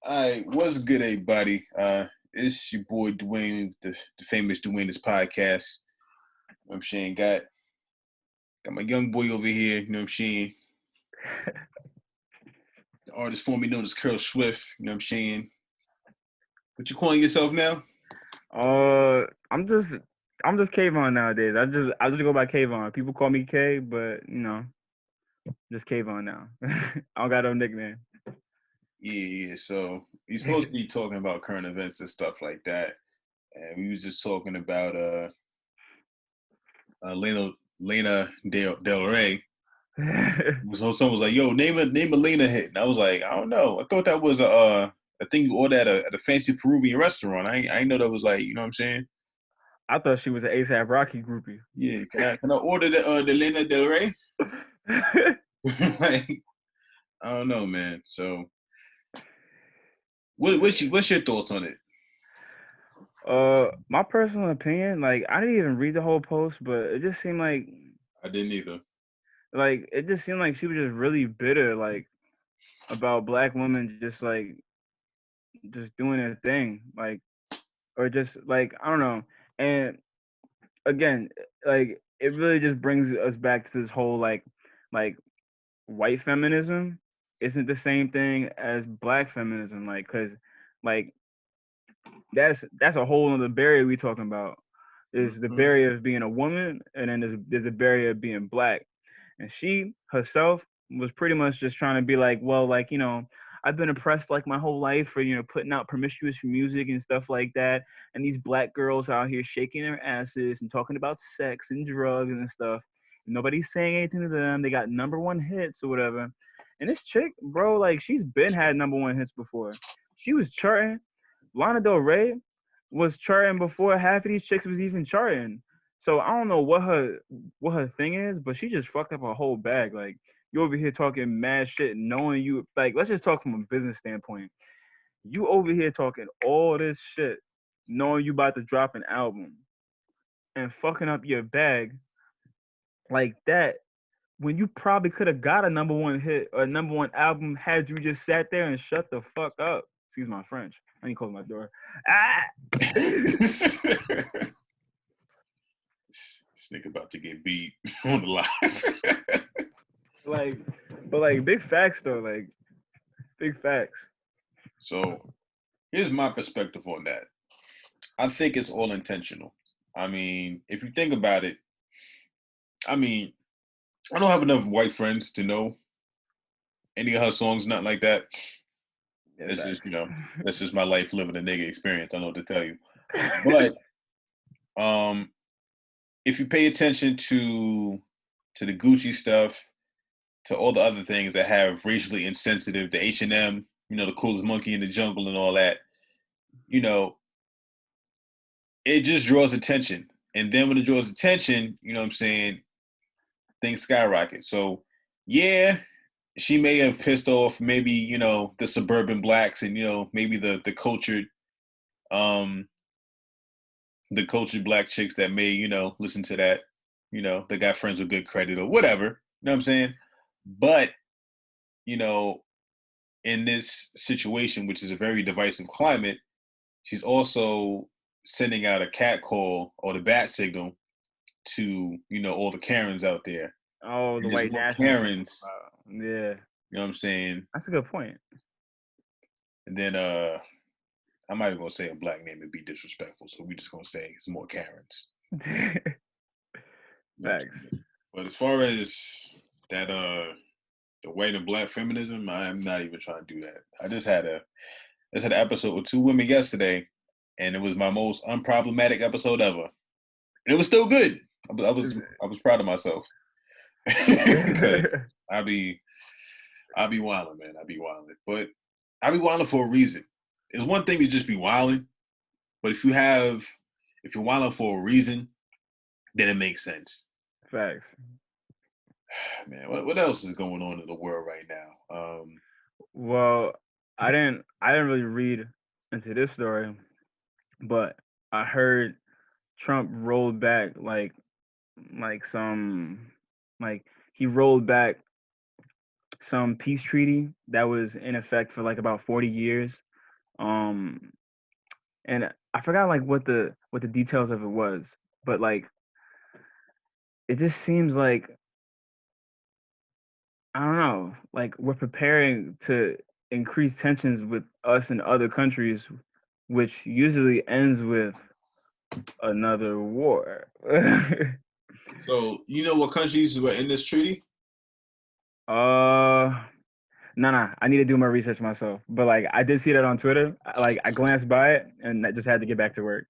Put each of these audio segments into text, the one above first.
All right, what's good, everybody? It's your boy Dwayne, the famous Dwayne, this podcast. You know what I'm saying? Got my young boy over here, you know what I'm saying? The artist formerly known as Curl Swift, you know what I'm saying? What you calling yourself now? Uh, I'm just I'm just Kavohn nowadays. I just go by Kavohn. People call me K, but just Kavohn now. I don't got no nickname. Yeah. So he's supposed to be talking about current events and stuff like that. And we was just talking about Lena Del Rey. So someone was like, "Yo, name a Lena hit," and I was like, "I don't know. I thought that was a thing you order at a fancy Peruvian restaurant. I ain't know that was like, you know what I'm saying? I thought she was an ASAP Rocky groupie. Yeah, can I order the Lena Del Rey? Like, I don't know, man. So, what's your thoughts on it? My personal opinion, like I didn't even read the whole post, but it just seemed I didn't either. like she was just really bitter, like about black women just doing their thing, like or just like I don't know. And again, like it really just brings us back to this whole like white feminism isn't the same thing as black feminism, like because like that's a whole other barrier we talking about. Is the Mm-hmm. barrier of being a woman, and then there's a barrier of being black. And she herself was pretty much just trying to be like, well, like I've been oppressed like my whole life for putting out promiscuous music and stuff like that, and these black girls out here shaking their asses and talking about sex and drugs and stuff. Nobody's saying anything to them. They got number one hits or whatever. And this chick, bro, like she's been had number one hits before. She was charting. Lana Del Rey was charting before half of these chicks was even charting. So I don't know what her thing is, but she just fucked up a whole bag. Like you over here talking mad shit, knowing you like. Let's just talk from a business standpoint. You over here talking all this shit, knowing you about to drop an album and fucking up your bag like that. When you probably could have got a number one hit or number one album had you just sat there and shut the fuck up. Excuse my French. I need to close my door. Ah! This nigga about to get beat on the live. like, but like big facts though. Like big facts. So here's my perspective on that. I think it's all intentional. I mean, if you think about it, I mean, I don't have enough white friends to know any of her songs, nothing like that. Yeah, That's just, facts. that's just my life living a nigga experience. I know what to tell you. But um, if you pay attention to the Gucci stuff, to all the other things that have racially insensitive, the H&M, the coolest monkey in the jungle and all that, you know, it just draws attention. And then when it draws attention, you know what I'm saying, things skyrocket. So yeah, she may have pissed off maybe, the suburban blacks and, maybe um the cultured black chicks that may, listen to that, that got friends with good credit or whatever. You know what I'm saying? But, you know, in this situation, which is a very divisive climate, she's also sending out a cat call or the bat signal to, all the Karens out there. Oh, the And there's white more nationalists you talking Karens, about. Yeah, you know what I'm saying? that's a good point. And then I'm not even gonna say a black name and be disrespectful, so we just gonna say it's more Karens. You know what I'm Facts. saying? But as far as that the white and black feminism, I'm not even trying to do that. I just had an episode with two women yesterday, and it was my most unproblematic episode ever. And it was still good. I was proud of myself. Because I be I be wilding, man. I be wilding. But I be wilding for a reason. It's one thing to just be wilding, but if you're wilding for a reason, then it makes sense. Facts. Man, what else is going on in the world right now? Well, I didn't really read into this story, but I heard Trump rolled back like some like he rolled back some peace treaty that was in effect for like about 40 years. Um, and I forgot like what the details of it was, but like it just seems like I don't know, like we're preparing to increase tensions with us and other countries, which usually ends with another war. So you know what countries were in this treaty? uh nah, I need to do more research myself. But like I did see that on Twitter. I glanced by it and I just had to get back to work.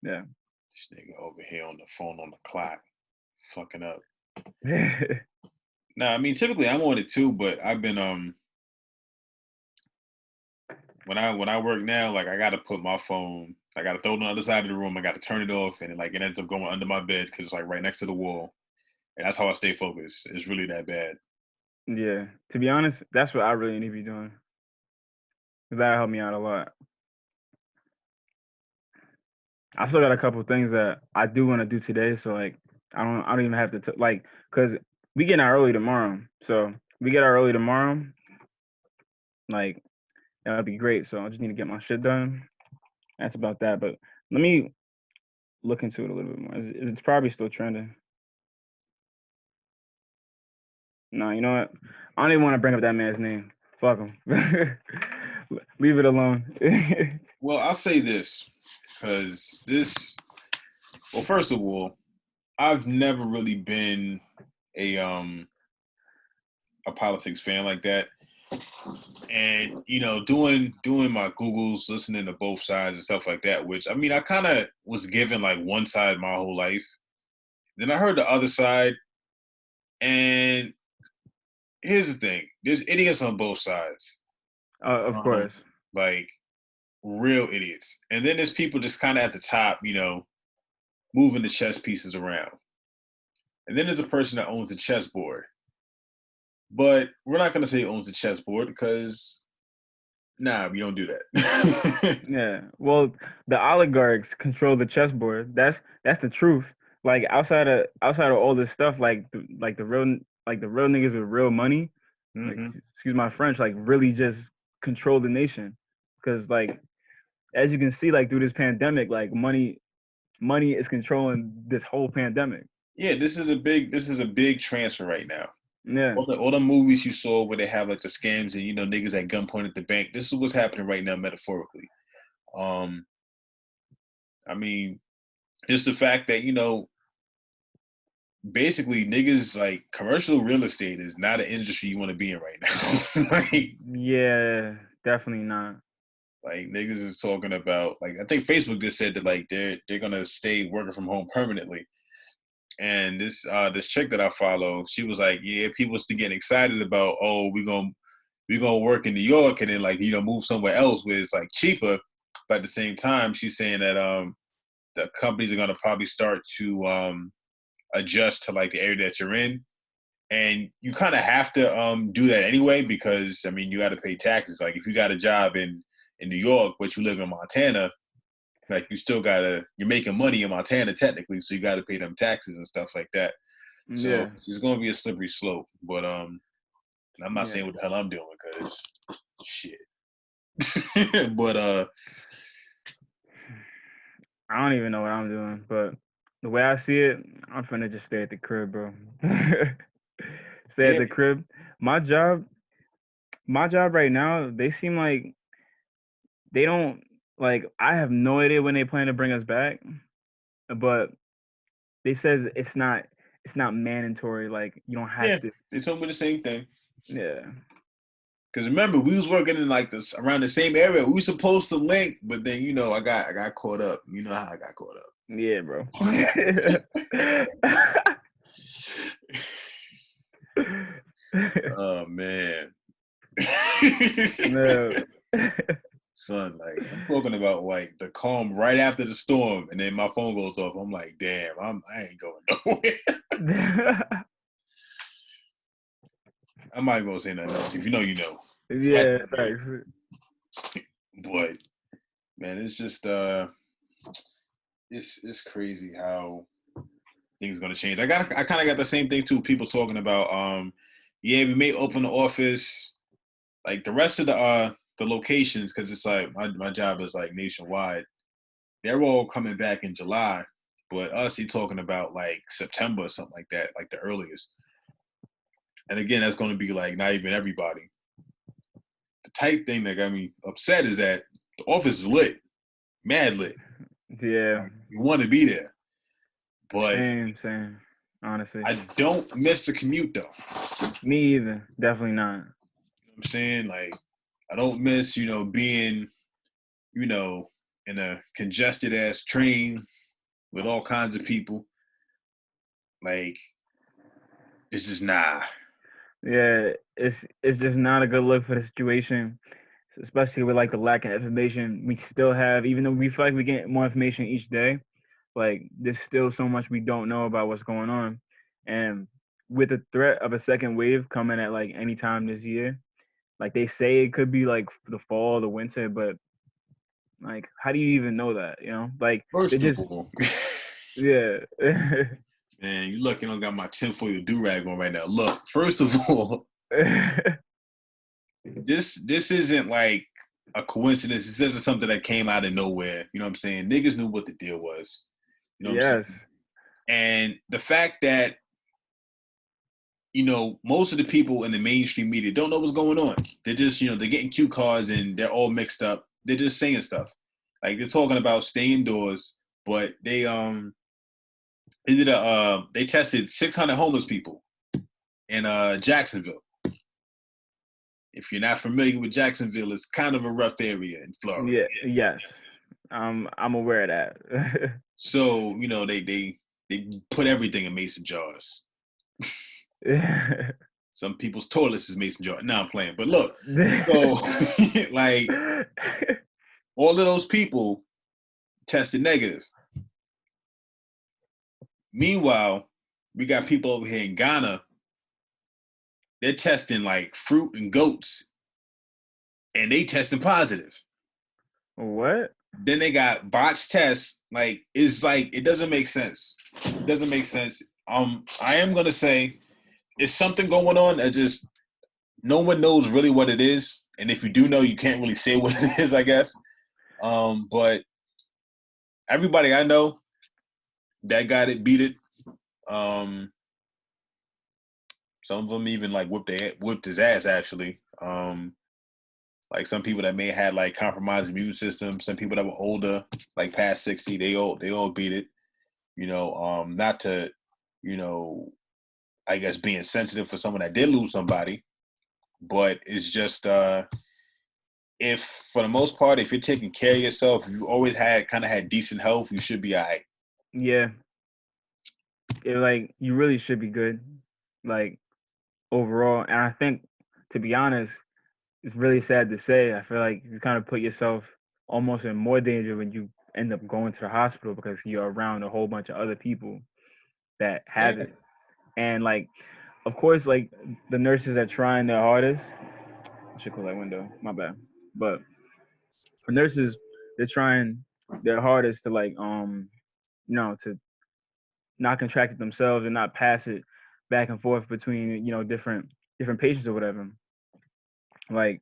Yeah. This nigga over here on the phone on the clock, fucking up. Nah, I mean typically I'm on it too, but I've been when I work now, like I gotta put my phone, I gotta throw it on the other side of the room, I gotta turn it off, and like it ends up going under my bed because it's like right next to the wall, and that's how I stay focused. It's really that bad. Yeah. To be honest, that's what I really need to be doing. 'Cause that helped me out a lot. I still got a couple things that I do want to do today, so like I don't even have to like because we get out early tomorrow. So we get out early tomorrow, like that'd be great. So I just need to get my shit done. That's about that. But let me look into it a little bit more. It's probably still trending. No, you know what? I don't even want to bring up that man's name. Fuck him. Leave it alone. Well, I'll say this because this. Well, first of all, I've never really been a politics fan like that. And you know, doing my Googles, listening to both sides and stuff like that, which I mean I kind of was given like one side my whole life. Then I heard the other side, and here's the thing: there's idiots on both sides, Of um, course. like real idiots, and then there's people just kind of at the top, you know, moving the chess pieces around. And then there's a person that owns the chessboard, but we're not going to say owns the chessboard because nah, we don't do that. Yeah. Well, the oligarchs control the chessboard. That's the truth. Like outside of all this stuff, like the real niggas with real money, like hmm excuse my French, like really just control the nation. Cause like as you can see, like through this pandemic, like money is controlling this whole pandemic. Yeah, this is a big transfer right now. Yeah. All the movies you saw where they have like the scams and you know niggas at gunpoint at the bank. This is what's happening right now metaphorically. Um, I mean, just the fact that you know basically niggas like commercial real estate is not an industry you want to be in right now. Yeah, definitely not. Like niggas is talking about like I think Facebook just said that like they're gonna stay working from home permanently. And this chick that I follow, she was like, yeah, people still getting excited about we gonna work in New York and then like you know move somewhere else where it's like cheaper. But at the same time, she's saying that the companies are gonna probably start to adjust to like the area that you're in. And you kind of have to do that anyway because I mean you got to pay taxes. Like if you got a job in New York, but you live in Montana, like you still gotta you're making money in Montana technically, so you got to pay them taxes and stuff like that. So Yeah. it's gonna be a slippery slope. But I'm not Yeah. saying what the hell I'm doing because shit. But I don't even know what I'm doing, but the way I see it, I'm finna just stay at the crib, bro. Stay at yeah, the crib. My job, my job right now, they seem like they don't like I have no idea when they plan to bring us back, but they says it's not mandatory, like you don't have yeah, to. they told me the same thing. Yeah. Because remember, we was working in like this around the same area. We were supposed to link, but then you know, I got caught up. You know how I got caught Yeah, bro. up. Oh man. No. Son, like I'm talking about like the calm right after the storm, and then my phone goes off. I'm like, damn, I ain't going nowhere. I'm not gonna say nothing else. If you know, you know. Yeah, thanks. But man, it's just it's crazy how things are gonna change. I kind of got the same thing too. People talking about yeah, we may open the office. Like the the locations, because it's like my job is like nationwide. They're all coming back in July, but us, he talking about like September or something like that, like the earliest. And again, that's going to be like not even everybody. The type thing that got me upset is that the office is lit, mad lit. Yeah. Like, you want to be there, but Same. Honestly. I don't miss the commute though. Me either. Definitely not. You know what I'm saying? Like, I don't miss, being, in a congested ass train with all kinds of people. Like, it's just nah. Yeah, it's just not a good look for the situation, especially with like the lack of information we still have. Even though we feel like we get more information each day, like there's still so much we don't know about what's going on, and with the threat of a second wave coming at like any time this year, like they say it could be like the fall, the winter, but like how do you even know that? Like they First of just all, yeah. man, you lucky I don't got my tinfoil do-rag on right now. Look, first of all, this isn't like a coincidence. This isn't something that came out of nowhere. You know what I'm saying? Niggas knew what the deal was. You know what I'm Yes. saying? And the fact that, most of the people in the mainstream media don't know what's going on. They're just, they're getting cue cards and they're all mixed up. They're just saying stuff. Like they're talking about stay indoors, but they tested 600 homeless people in Jacksonville. If you're not familiar with Jacksonville, it's kind of a rough area in Florida. Yeah. Yes. I'm aware of that. So, they put everything in mason jars. Some people's toilets is mason jars. No, I'm playing. But look, so like all of those people tested negative. Meanwhile, we got people over here in Ghana. They're testing like fruit and goats, and they testing positive. What? Then they got botched tests. Like it's like it doesn't make sense. It doesn't make sense. I am gonna say it's something going on that just no one knows really what it is, and if you do know, you can't really say what it is, I guess. But everybody I know that got it beat it. Some of them even like whipped his ass actually. Like some people that may have had like compromised immune system, some people that were older, like past 60, they all beat it. Not to, I guess being sensitive for someone that did lose somebody, but it's just if for the most part, if you're taking care of yourself, if you always had decent health, you should be all right. Yeah. Like you really should be good. Like overall. And I think, to be honest, it's really sad to say. I feel like you kind of put yourself almost in more danger when you end up going to the hospital because you're around a whole bunch of other people that have Yeah. it. And like, of course, like the nurses are trying their hardest. I should close that window. My bad. But for nurses, they're trying their hardest to like, to not contract it themselves and not pass it back and forth between different patients or whatever. Like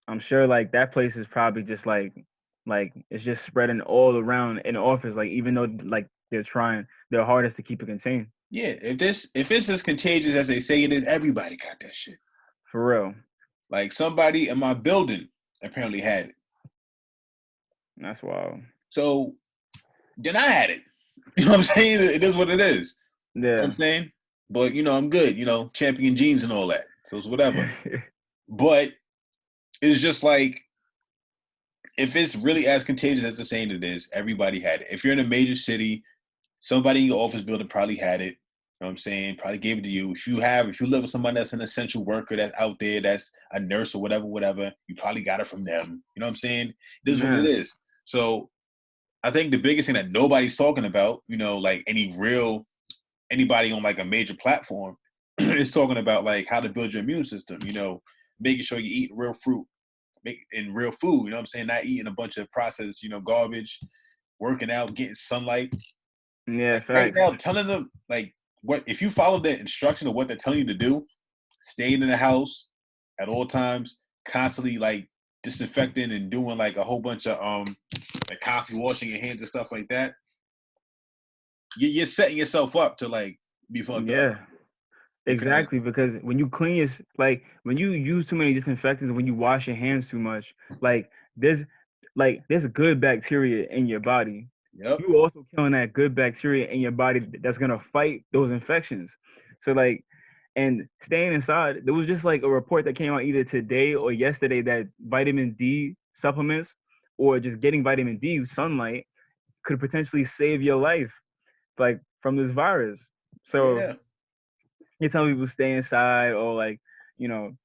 I'm sure like that place is probably just like it's just spreading all around in the office. Like even though like they're trying their hardest to keep it contained. Yeah, if it's as contagious as they say it is, everybody got that shit. For real. Like somebody in my building apparently had it. That's wild. So then I had it. You know what I'm saying? It is what it is. You know what Yeah. I'm saying? But I'm good, champion jeans and all that. So it's whatever. But it's just like if it's really as contagious as they're saying it is, everybody had it. If you're in a major city, somebody in your office building probably had it. You know what I'm saying? Probably gave it to you. If you live with somebody that's an essential worker that's out there, that's a nurse or whatever, you probably got it from them. You know what I'm saying? It is what it Yeah. is. So I think the biggest thing that nobody's talking about, like anybody on like a major platform is talking about like how to build your immune system, making sure you eat real fruit, and real food, you know what I'm saying? Not eating a bunch of processed, garbage, working out, getting sunlight. Yeah, Like right facts. now, telling them like what if you follow the instruction of what they're telling you to do, staying in the house at all times, constantly like disinfecting and doing like a whole bunch of like constantly washing your hands and stuff like that, you're setting yourself up to like be fucked up Yeah. because Exactly, because when you clean your like when you use too many disinfectants, when you wash your hands too much, like there's there's good bacteria in your body. yep, You also killing that good bacteria in your body that's gonna fight those infections. So like, and staying inside, there was just like a report that came out either today or yesterday that vitamin D supplements or just getting vitamin D sunlight could potentially save your life, like from this virus. So yeah, you tell people stay inside or like, you know,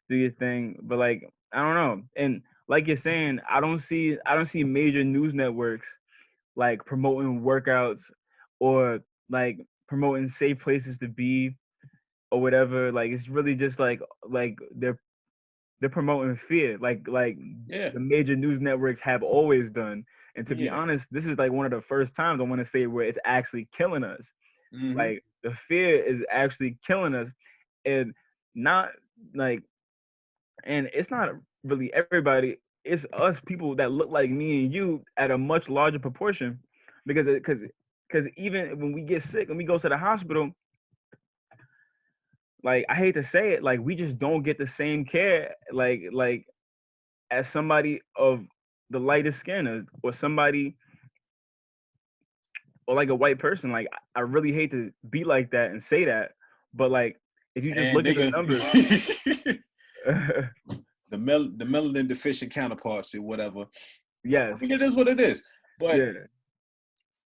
do your thing. But like, I don't know. And like you're saying, I don't see major news networks like promoting workouts or like promoting safe places to be or whatever. Like it's really just like they're promoting fear, like yeah, the major news networks have always done. And to be yeah, honest, this is like one of the first times I want to say where it's actually killing us. mm-hmm. Like the fear is actually killing us, and not like, and it's not really everybody. It's us people that look like me and you at a much larger proportion, because even when we get sick and we go to the hospital, like I hate to say it, like we just don't get the same care like as somebody of the lightest skin or somebody or like a white person. Like I really hate to be like that and say that, but like if you just And look at the nigga, numbers, the melanin deficient counterparts or whatever. I yes, mean, it is what it is. But yeah,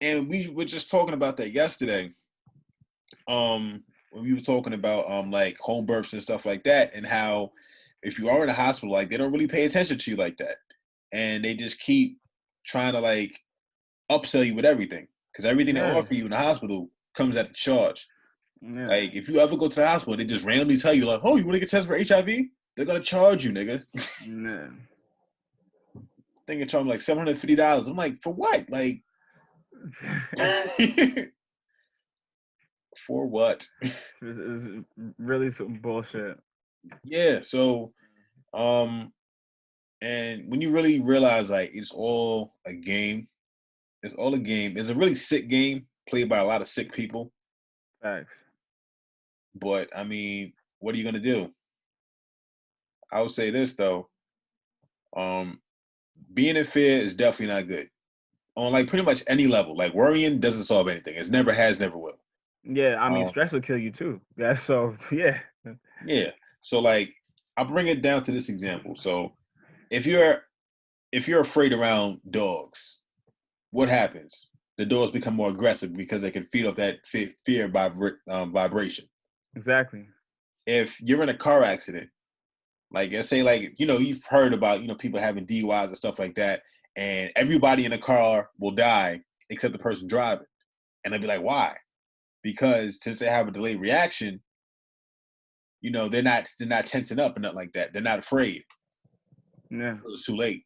and we were just talking about that yesterday. When we were talking about like home births and stuff like that, and how if you are in a hospital, like they don't really pay attention to you like that, and they just keep trying to like upsell you with everything because everything they yeah, offer you in the hospital comes at a charge. yeah, Like if you ever go to the hospital, they just randomly tell you like, "Oh, you want to get tested for HIV?" They're gonna charge you, nigga. yeah. They can charge me like $750. I'm like, for what? Like, for what? It's really some bullshit. Yeah. So, um, and when you really realize like it's all a game, it's all a game. It's a really sick game played by a lot of sick people. Facts. But I mean, what are you gonna do? I would say this though. Um, being in fear is definitely not good on like pretty much any level. Like worrying doesn't solve anything. It's never has, never will. Yeah, I mean, Um, stress will kill you too. Yeah, so yeah, yeah. So like, I'll bring it down to this example. So if you're afraid around dogs, what happens? The dogs become more aggressive because they can feed off that fear vibration. exactly. If you're in a car accident, like let's say like you've heard about people having DUIs and stuff like that, and everybody in the car will die except the person driving, and they'll be like, why? Because since they have a delayed reaction, they're not tensing up and nothing like that. They're not afraid Yeah, until it's too late.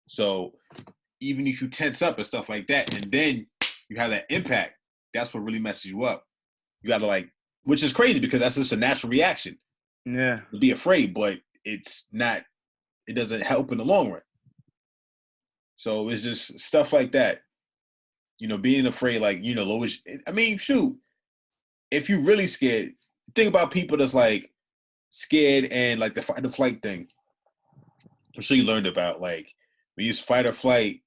So even if you tense up and stuff like that, and then you have that impact, that's what really messes you up. You got to like, which is crazy because that's just a natural reaction yeah, to be afraid, but it's not. It doesn't help in the long run. So it's just stuff like that. Being afraid, like Lois. I mean, shoot, if you're really scared, think about people that's like scared and like the fight or flight thing. I'm sure you learned about like when you use fight or flight,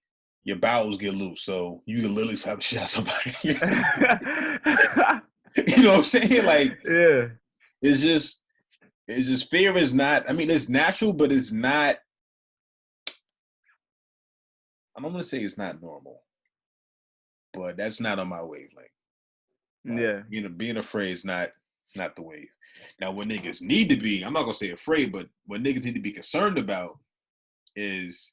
your bowels get loose, so you can literally slap shit out somebody. You know what I'm saying? Like yeah, it's just fear is not. I mean, it's natural, but it's not. I'm gonna say it's not normal, but that's not on my wavelength. Like yeah, being afraid is not the wave. Now, what niggas need to be, I'm not gonna say afraid, but what niggas need to be concerned about is,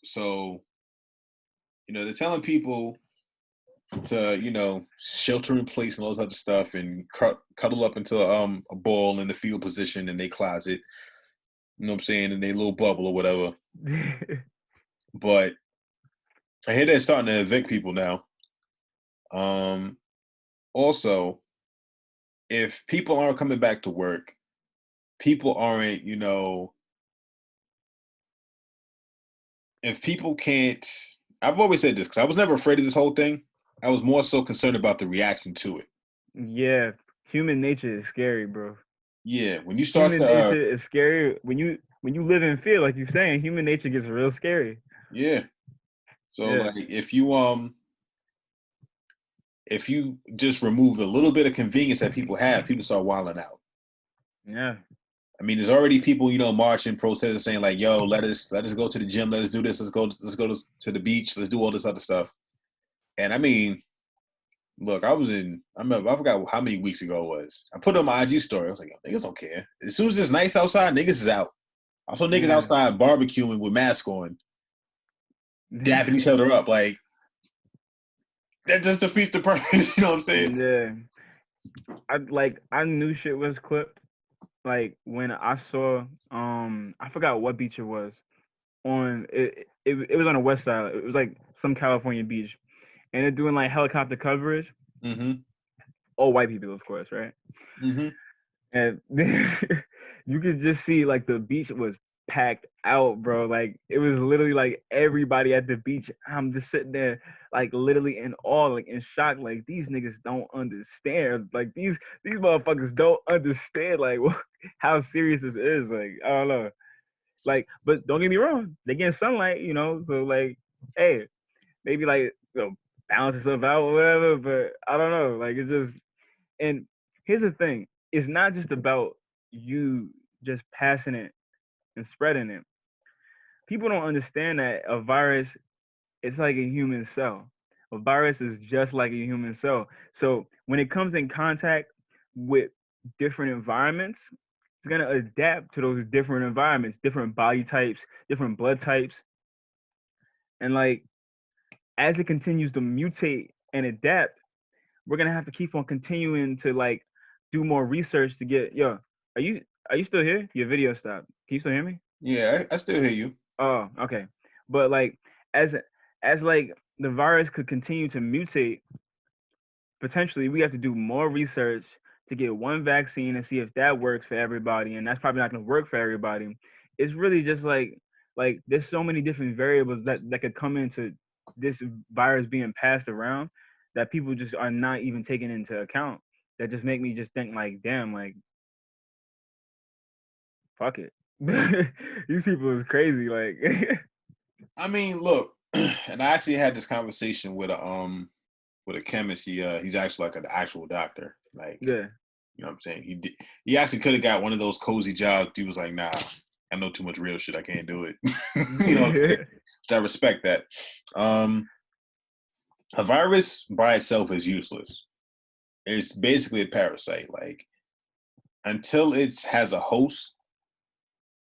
so they're telling people to shelter in place and all this other stuff and cuddle up into a ball in the fetal position in their closet. You know what I'm saying, in their little bubble or whatever. But I hear they're starting to evict people now. Um, Also, if people aren't coming back to work, people aren't, if people can't, I've always said this because I was never afraid of this whole thing. I was more so concerned about the reaction to it. Yeah, human nature is scary, bro. Yeah, when you start Human to, nature is scary when you live in fear, like you're saying. Human nature gets real scary. yeah. So Yeah, like, if you just remove a little bit of convenience that people have, people start wilding out. yeah, I mean, there's already people, marching, protesting, saying like, "Yo, let us go to the gym, let us do this, let's go to the beach, let's do all this other stuff." And I mean, look, I remember, I forgot how many weeks ago it was. I put it on my IG story. I was like, "Yo, niggas don't care. As soon as it's nice outside, niggas is out." I saw niggas yeah. outside barbecuing with masks on, dapping each other up. Like that just defeats the purpose. You know what I'm saying? Yeah. I knew shit was clipped. Like when I saw I forgot what beach it was. It was on the west side. It was like some California beach. And they're doing like helicopter coverage. Mm-hmm. All white people, of course, right? Mm-hmm. And you could just see like the beach was packed out, bro. Like it was literally like everybody at the beach. I'm just sitting there, like literally in awe, like in shock. Like these niggas don't understand. Like these motherfuckers don't understand like how serious this is. Like I don't know. Like, but don't get me wrong, they getting sunlight, So like, hey, maybe like balance itself out or whatever. But I don't know. Like it's just and here's the thing: it's not just about you just passing it and spreading it. People don't understand that a virus is like a human cell. A virus is just like a human cell. So when it comes in contact with different environments, it's gonna adapt to those different environments, different body types, different blood types, and like as it continues to mutate and adapt, we're gonna have to keep on continuing to like do more research to get are you are you still here? Your video stopped. Can you still hear me? Yeah, I still hear you. Oh, okay. But like as as like the virus could continue to mutate, potentially we have to do more research to get one vaccine and see if that works for everybody. And that's probably not gonna work for everybody. It's really just like there's so many different variables that could come into this virus being passed around that people just are not even taking into account. That just make me just think like, damn, like fuck it. These people is crazy. Like I mean, look, and I actually had this conversation with a chemist. He's actually like an actual doctor. Like, yeah. you know what I'm saying? He actually could have got one of those cozy jobs. He was like, nah, I know too much real shit. I can't do it. You know what I'm saying? I respect that. A virus by itself is useless. It's basically a parasite. Like until it has a host,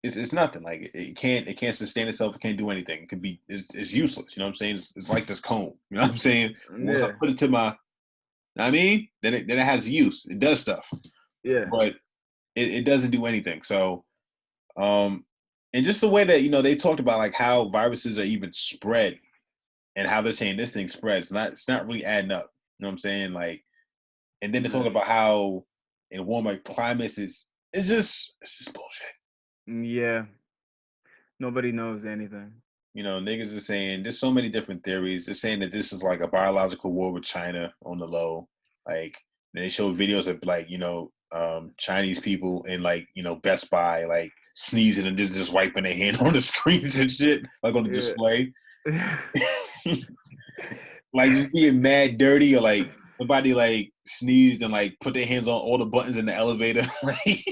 it's nothing. Like it can't sustain itself. It can't do anything. It can be it's useless. You know what I'm saying? It's like this comb. You know what I'm saying? Once I Yeah. put it to my, I mean, then it has use. It does stuff, Yeah. but it doesn't do anything. So um, and just the way that they talked about like how viruses are even spread and how they're saying this thing spreads. It's not really adding up. You know what I'm saying? Like, and then they're talking about how in warmer climates it's just bullshit. Yeah. Nobody knows anything. Niggas are saying there's so many different theories. They're saying that this is like a biological war with China on the low. Like they show videos of like, Chinese people in like, Best Buy, like sneezing and just wiping their hand on the screens and shit, like on the display. Yeah. Like just being mad dirty or like somebody like sneezed and like put their hands on all the buttons in the elevator. Like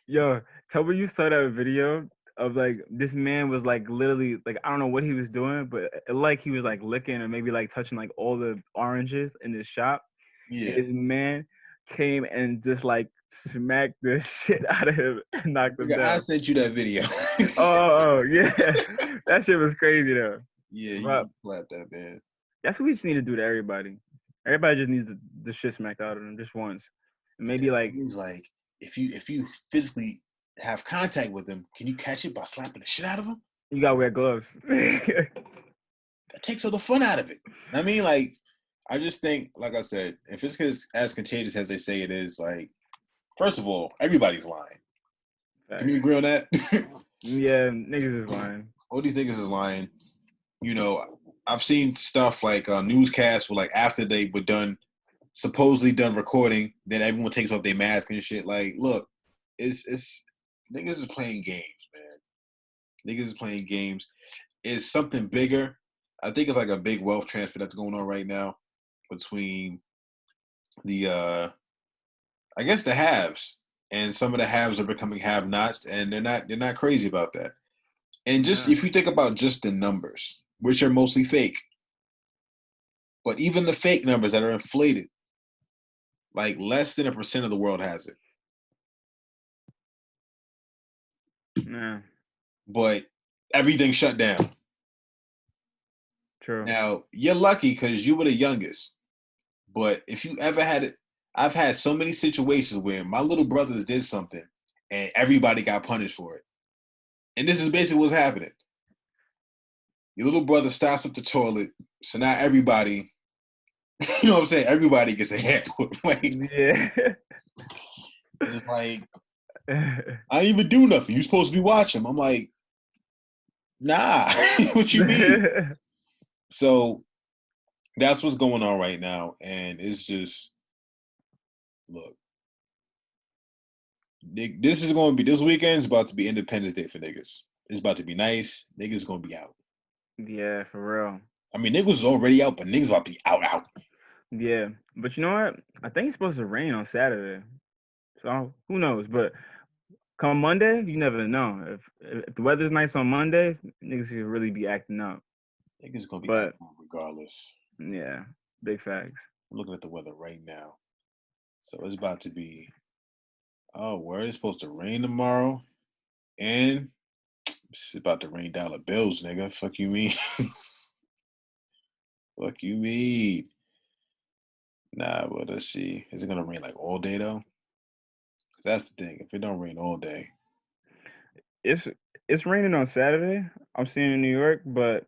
Yo, tell me you saw that video of like this man was like literally like I don't know what he was doing, but like he was like licking or maybe like touching like all the oranges in the shop. And yeah. this man came and just like smacked the shit out of him and knocked him Nigga, I down. sent you that video. Oh yeah, that shit was crazy though. Yeah, you But can slap that man. that's what we just need to do to everybody. Everybody just needs the shit smacked out of them just once. And But maybe then like it means like if you physically have contact with him, can you catch it by slapping the shit out of him? you gotta wear gloves. That takes all the fun out of it. I mean, like, I just think, like I said, if it's as contagious as they say it is, like, First of all, everybody's lying. Can Facts. you agree on that? Yeah, niggas is lying. All these niggas is lying. You know, I've seen stuff like newscasts where like after they were supposedly done recording, then everyone takes off their mask and shit. Like, look, it's niggas is playing games, man. Niggas is playing games. It's something bigger. I think it's like a big wealth transfer that's going on right now between the I guess the haves, and some of the haves are becoming have-nots, and they're not crazy about that. And just Yeah. if you think about just the numbers, which are mostly fake, but even the fake numbers that are inflated, like less than 1% of the world has it. Yeah. But everything shut down. True. Now you're lucky because you were the youngest. But if you ever had it, I've had so many situations where my little brothers did something and everybody got punished for it. And this is basically what's happening. Your little brother stops with the toilet, so now everybody, you know what I'm saying? Everybody gets a haircut. Like, Yeah. it's like, I didn't even do nothing. You're supposed to be watching. I'm like, nah, what you mean? So that's what's going on right now. And it's just, look, this weekend's about to be Independence Day for niggas. It's about to be nice. Niggas gonna be out. Yeah, for real. I mean, niggas was already out, but niggas about to be out. Yeah, but you know what? I think it's supposed to rain on Saturday, so who knows? But come Monday, you never know. If the weather's nice on Monday, niggas could really be acting up. Niggas gonna be But acting out regardless. yeah, big facts. I'm looking at the weather right now. So it's about to be, oh, where it's supposed to rain tomorrow. And it's about to rain dollar bills, nigga. Fuck you mean? Fuck you mean? Nah, but let's see. Is it gonna rain like all day though? 'Cause that's the thing. If it don't rain all day, It's it's raining on Saturday. I'm seeing in New York, but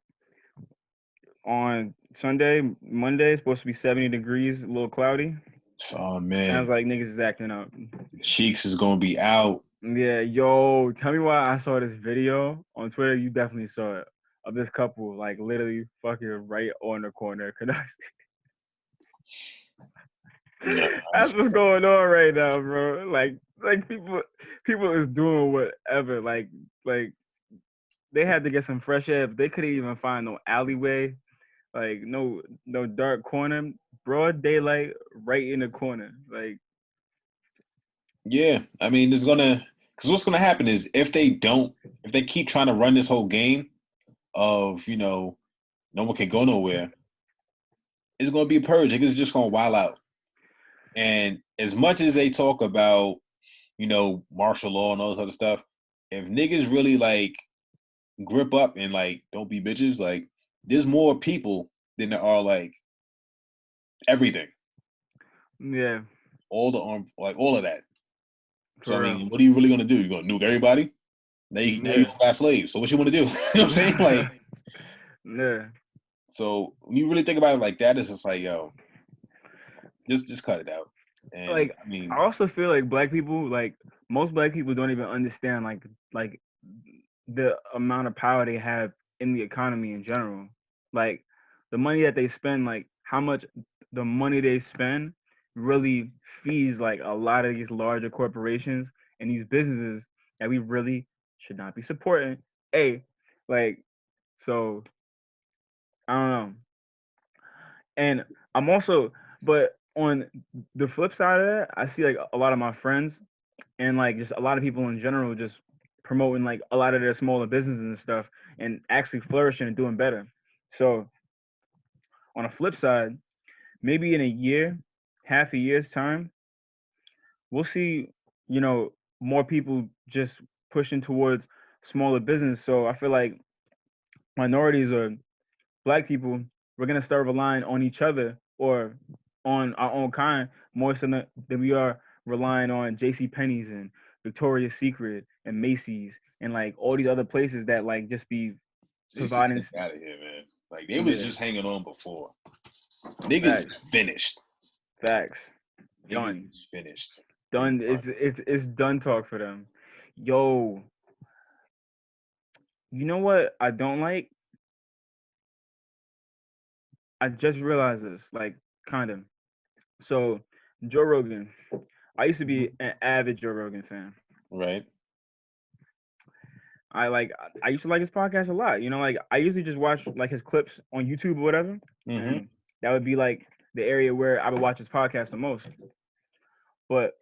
on Sunday, Monday, it's supposed to be 70 degrees, a little cloudy. oh man, Sounds like niggas is acting up. Cheeks is gonna be out. Yeah, yo, tell me why I saw this video on Twitter. You definitely saw it of this couple, like literally fucking right on the corner. Nah, That's what's going on right now, bro. Like people is doing whatever. Like they had to get some fresh air. But they couldn't even find no alleyway, like no dark corner, broad daylight, right in the corner. Like yeah. I mean, there's gonna because what's gonna happen is if they keep trying to run this whole game of no one can go nowhere, it's gonna be a purge. Niggas just gonna wild out. And as much as they talk about martial law and all this other stuff, if niggas really like grip up and like don't be bitches, like there's more people than there are like everything, yeah, all the arm, like all of that. So I for real. mean, what are you really gonna do? You gonna nuke everybody? Now you Yeah, got slaves. So what you want to do? You know what I'm saying? Like, yeah. so when you really think about it like that, it's just like, yo, just cut it out. And Like I mean, I also feel like black people, like most black people, don't even understand like the amount of power they have in the economy in general. Like the money that they spend, like how much the money they spend really feeds like a lot of these larger corporations and these businesses that we really should not be supporting. Like so I don't know. And I'm also, but on the flip side of that, I see like a lot of my friends and like just a lot of people in general just promoting like a lot of their smaller businesses and stuff and actually flourishing and doing better. So on a flip side, maybe in a year, half a year's time, we'll see, you know, more people just pushing towards smaller business. So I feel like minorities or black people, we're gonna start relying on each other or on our own kind more so than we are relying on J.C. Penney's and Victoria's Secret and Macy's and like all these other places that like just be just to providing. get out of here, man. Like they was Yeah, just hanging on before. Niggas facts, is finished. facts, Niggas done. is finished. Done. It's done talk for them. Yo, you know what I don't like? I just realized this, like, kind of. So, Joe Rogan. I used to be an avid Joe Rogan fan. Right. I like. I used to like his podcast a lot. You know, like I usually just watch like his clips on YouTube or whatever, Mm-hmm. and that would be like the area where I would watch his podcast the most. But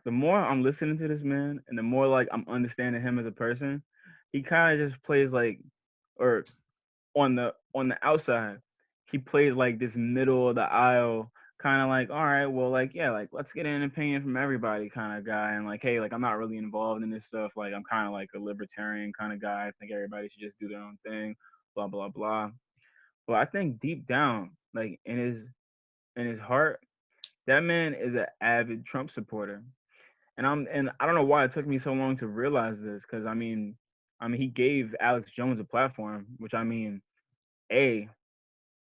the more I'm listening to this man, and the more like I'm understanding him as a person, he kind of just plays like, or on the outside, he plays like this middle of the aisle kind of like, all right, well, like, yeah, like let's get an opinion from everybody kind of guy, and like, hey, like I'm not really involved in this stuff, like I'm kind of like a libertarian kind of guy. I think everybody should just do their own thing, blah blah blah. But I think deep down, like in his heart, that man is an avid Trump supporter. And I don't know why it took me so long to realize this, because I mean he gave Alex Jones a platform, which a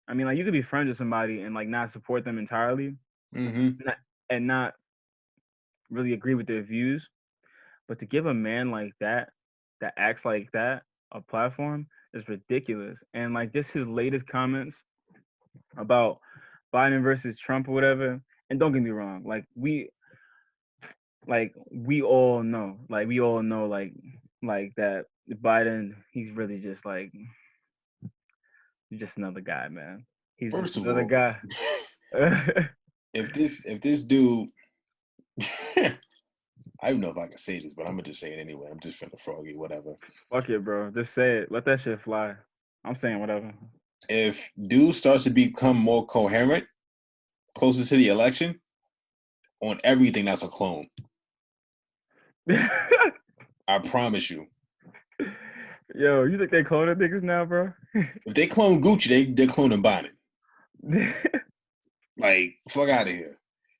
I mean, like you could be friends with somebody and like not support them entirely, Mm-hmm. not, and not really agree with their views. But to give a man like that acts like that, a platform is ridiculous. And like just his latest comments about Biden versus Trump or whatever. And don't get me wrong, we all know, like that Biden, he's really just another guy, man. He's just First of another all, guy. if this dude, I don't know if I can say this, but I'm gonna just say it anyway. I'm just finna froggy, whatever. Fuck it, bro. Just say it. Let that shit fly. I'm saying whatever. If dude starts to become more coherent closer to the election on everything, that's a clone. I promise you. Yo, you think they cloning niggas now, bro? If they clone Gucci, they're cloning Biden. Like, fuck out of here.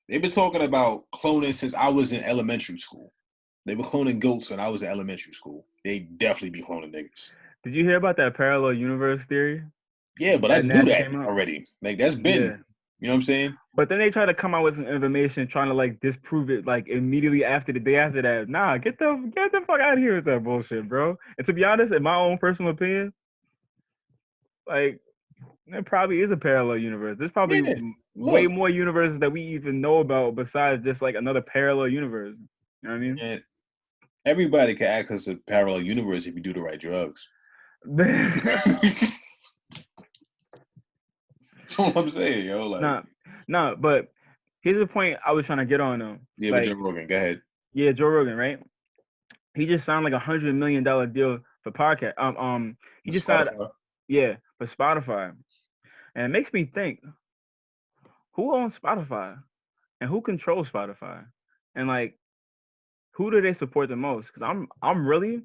They've been talking about cloning since I was in elementary school. They were cloning goats when I was in elementary school. They definitely be cloning niggas. Did you hear about that parallel universe theory Yeah, but I that knew Nash that came out? already. Like, that's been, Yeah. you know what I'm saying? But then they try to come out with some information trying to like disprove it like immediately after the day after that. Nah, get the fuck out of here with that bullshit, bro. And to be honest, in my own personal opinion, like there probably is a parallel universe. There's probably Yeah. way Look, more universes that we even know about besides just like another parallel universe. You know what I man, everybody can access a parallel universe if you do the right drugs. mean? That's all I'm saying, yo. Like, Nah, nah, but here's the point I was trying to get on though. yeah, but Joe Like, Rogan, go ahead. yeah, Joe Rogan, right? He just signed like $100 million deal for podcast. He just signed, Spotify. yeah, for Spotify, and it makes me think, who owns Spotify and who controls Spotify, and like who do they support the most? Because I'm really,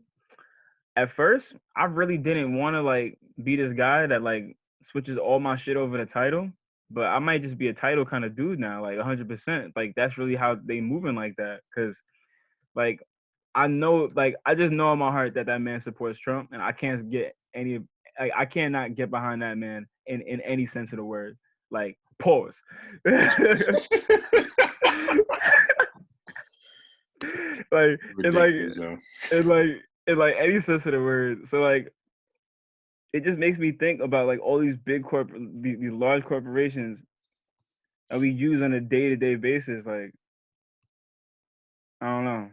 at first I really didn't want to like be this guy that like switches all my shit over to title, but I might just be a title kind of dude now, like 100%. Like that's really how they moving like that, because like I know, like I just know in my heart that that man supports Trump, and I can't get any, I cannot get behind that man in any sense of the word. Like pause. like in like Ridiculous, yo. in like in like any sense of the word. So like it just makes me think about like all these these large corporations that we use on a day-to-day basis. Like I don't know,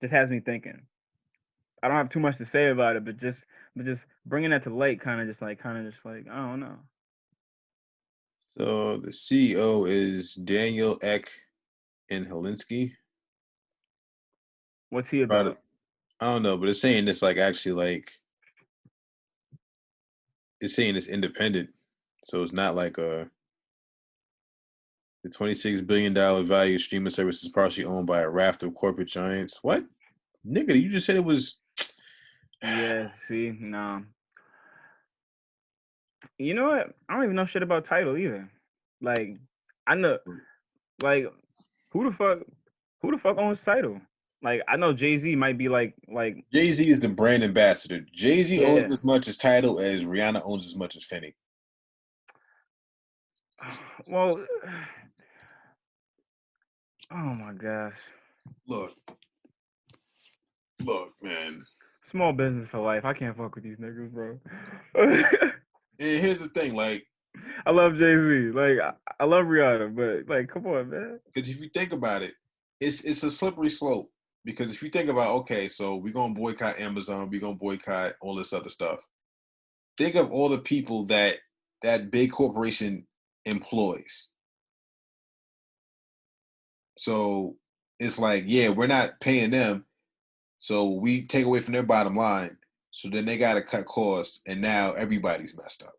just has me thinking. I don't have too much to say about it, but just bringing that to light, kind of just like I don't know. So the CEO is Daniel Ek and Helinsky. What's he About it, about? I don't know, but it's saying it's like actually like it's saying it's independent, so it's not like the $26 billion value streaming service is partially owned by a raft of corporate giants. What, nigga? You just said it was. Yeah, see, no. You know what? I don't even know shit about title either. Like, I know, like, who the fuck, who the fuck owns title? Like, I know Jay Z might be like, Jay Z is the brand ambassador. Jay Z owns yeah. as much as Tidal as Rihanna owns as much as Fenty. Well, Oh my gosh. Look, look, man. Small business for life. I can't fuck with these niggas, bro. And here's the thing, like, I love Jay-Z. Like I love Rihanna, but like, come on, man. because if you think about it, it's a slippery slope. Because if you think about, okay, so we're gonna boycott Amazon, we're gonna boycott all this other stuff. Think of all the people that that big corporation employs. So it's like, yeah, we're not paying them, so we take away from their bottom line. So then they got to cut costs, and now everybody's messed up.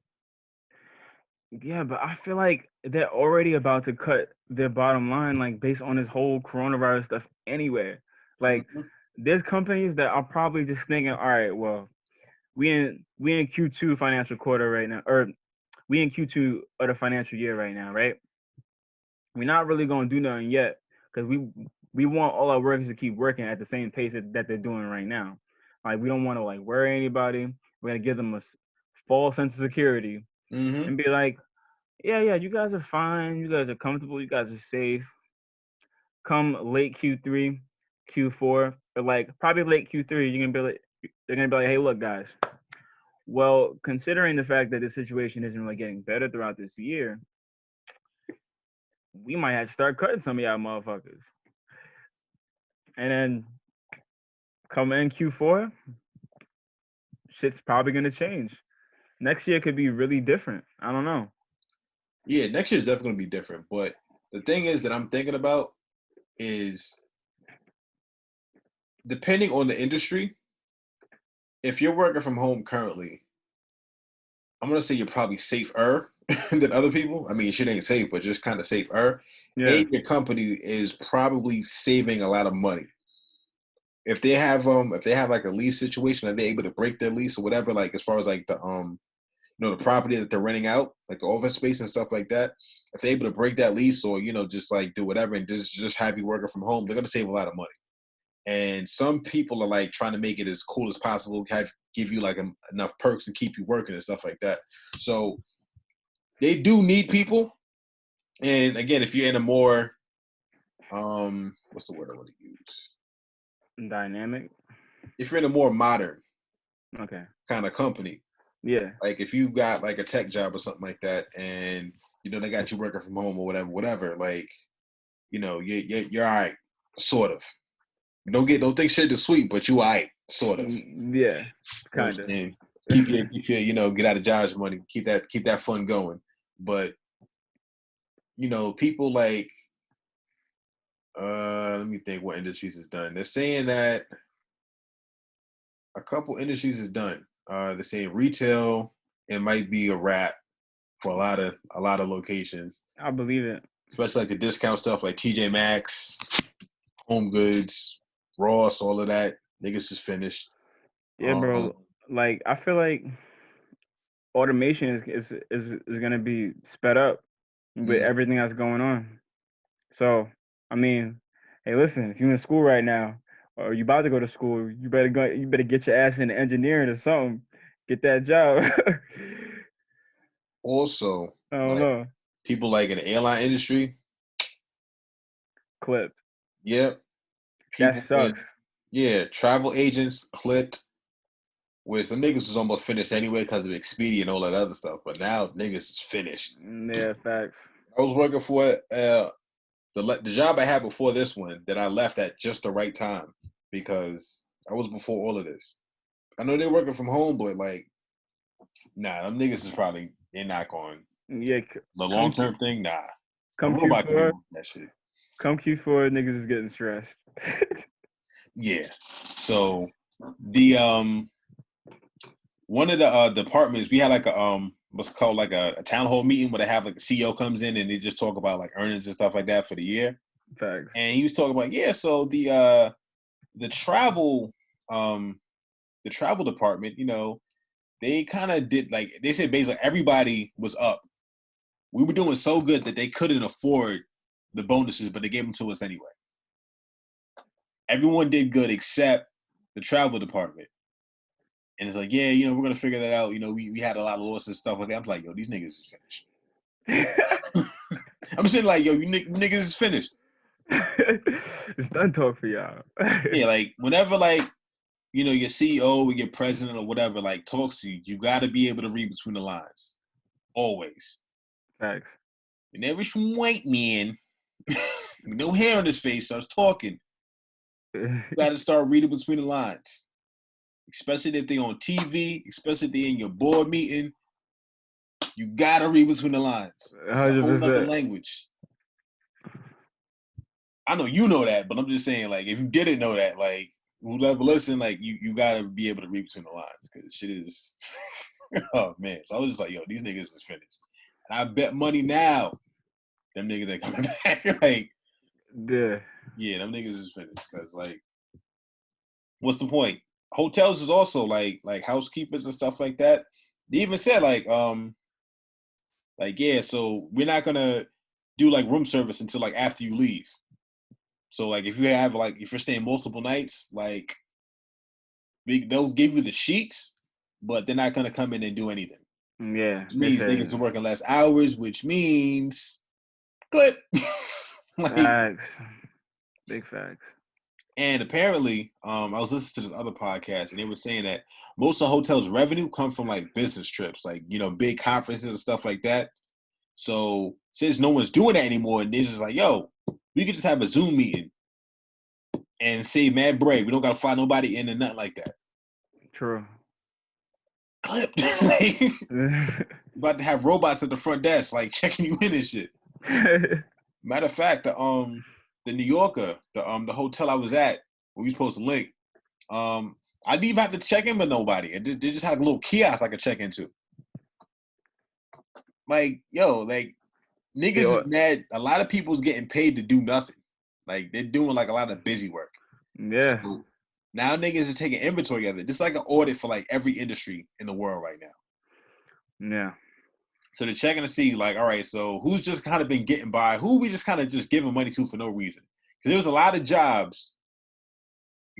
Yeah, but I feel like they're already about to cut their bottom line, like based on this whole coronavirus stuff anyway. Like, Mm-hmm. there's companies that are probably just thinking, all right, well, we in Q2 financial quarter right now, or we in Q2 of the financial year right now, right? We're not really gonna do nothing yet because we want all our workers to keep working at the same pace that they're doing right now. Like, we don't want to like worry anybody. We're gonna give them a false sense of security Mm-hmm. and be like, yeah, you guys are fine. You guys are comfortable. You guys are safe. Come late Q3, Q4, or like probably late Q3, they're gonna be like, hey, look, guys. Well, considering the fact that the situation isn't really getting better throughout this year, we might have to start cutting some of y'all motherfuckers. And then come in Q4, shit's probably gonna change. Next year could be really different. I don't know. Yeah, next year is definitely going to be different. But the thing is that I'm thinking about is depending on the industry, if you're working from home currently, I'm going to say you're probably safer than other people. I mean, shit ain't safe, but just kind of safer. Yeah, A, your company is probably saving a lot of money. If they have like a lease situation, are they able to break their lease or whatever, like as far as like the the property that they're renting out, like the office space and stuff like that, if they're able to break that lease or just like do whatever and just have you working from home, they're gonna save a lot of money. And some people are like trying to make it as cool as possible, give you like enough perks to keep you working and stuff like that. So they do need people. And again, if you're in a more what's the word I want to use? dynamic. If you're in a more modern Okay. kind of company, Yeah. like if you got like a tech job or something like that, and they got you working from home or whatever, like you're all right, sort of. Don't think shit is sweet, but you all right, sort of. Yeah. You know what Kind I'm of. saying? Keep your get out of Dodge money, keep that fun going. But people like let me think what industries is done. They're saying that a couple industries is done. They're saying retail, it might be a wrap for a lot of locations, I believe it. especially like the discount stuff like TJ Maxx, Home Goods, Ross, all of that. Niggas is finished. Yeah, bro. Like, I feel like automation is gonna be sped up with Mm, everything that's going on. So, I mean, hey, listen, if you're in school right now or you about to go to school, you better get your ass into engineering or something. Get that job. Also, I don't like know. people like in the airline industry, Clip. yep. That People in sucks. yeah, travel agents clipped. Where some niggas was almost finished anyway because of Expedia and all that other stuff, but now niggas is finished. Yeah, facts. I was working for the job I had before this one that I left at just the right time because I was before all of this. I know they're working from home, but like, nah, them niggas is probably they're not going. Yeah, The come long term thing, nah. A come robot could Q4, do that shit. come Q4, niggas is getting stressed. Yeah. So the one of the departments we had like a what's called like a town hall meeting where they have like the CEO comes in and they just talk about like earnings and stuff like that for the year. Facts. And he was talking about so the travel um the travel department, they kind of did like they said basically everybody was up. We were doing so good that they couldn't afford the bonuses, but they gave them to us anyway. Everyone did good except the travel department. And it's like, yeah, we're gonna figure that out. We had a lot of losses and stuff like that. I'm like, yo, these niggas is finished. I'm saying like, yo, you niggas is finished. It's done talk for y'all. Yeah, like whenever like your CEO or your president or whatever like talks to you, you got to be able to read between the lines. Always. Facts. And every white man with no hair on his face starts talking, you got to start reading between the lines. Especially if they're on TV, especially if they're in your board meeting, you got to read between the lines. It's a whole nother 100%. language. I know you know that, but I'm just saying, like, if you didn't know that, like, whoever listen, like, you gotta be able to read between the lines because shit is, oh man. So I was just like, yo, these niggas is finished. And I bet money now, them niggas ain't coming back. Like, Yeah. yeah, them niggas is finished because, like, what's the point? Hotels is also like housekeepers and stuff like that. They even said like yeah, so we're not gonna do like room service until like after you leave. So like if you have like if you're staying multiple nights, like they'll give you the sheets, but they're not gonna come in and do anything. Yeah, Which they means say niggas are working less hours, which means clip. Like, facts. Big facts. and apparently, I was listening to this other podcast, and they were saying that most of the hotels' revenue come from like business trips, like big conferences and stuff like that. So since no one's doing that anymore, and they're just like, yo, we could just have a Zoom meeting and save mad bread. We don't gotta fly nobody in and nothing like that. True. Clipped. Like, about to have robots at the front desk, like checking you in and shit. Matter of fact, the New Yorker, the hotel I was at, where we supposed to link, I didn't even have to check in with nobody. They just had a little kiosk I could check into. Like, yo, like niggas is mad. A lot of people's getting paid to do nothing. Like they're doing like a lot of busy work. Yeah. So now niggas are taking inventory of it. This is like an audit for like every industry in the world right now. Yeah. So they're checking to see like, all right, so who's just kind of been getting by? Who we just kind of just giving money to for no reason? Because there was a lot of jobs,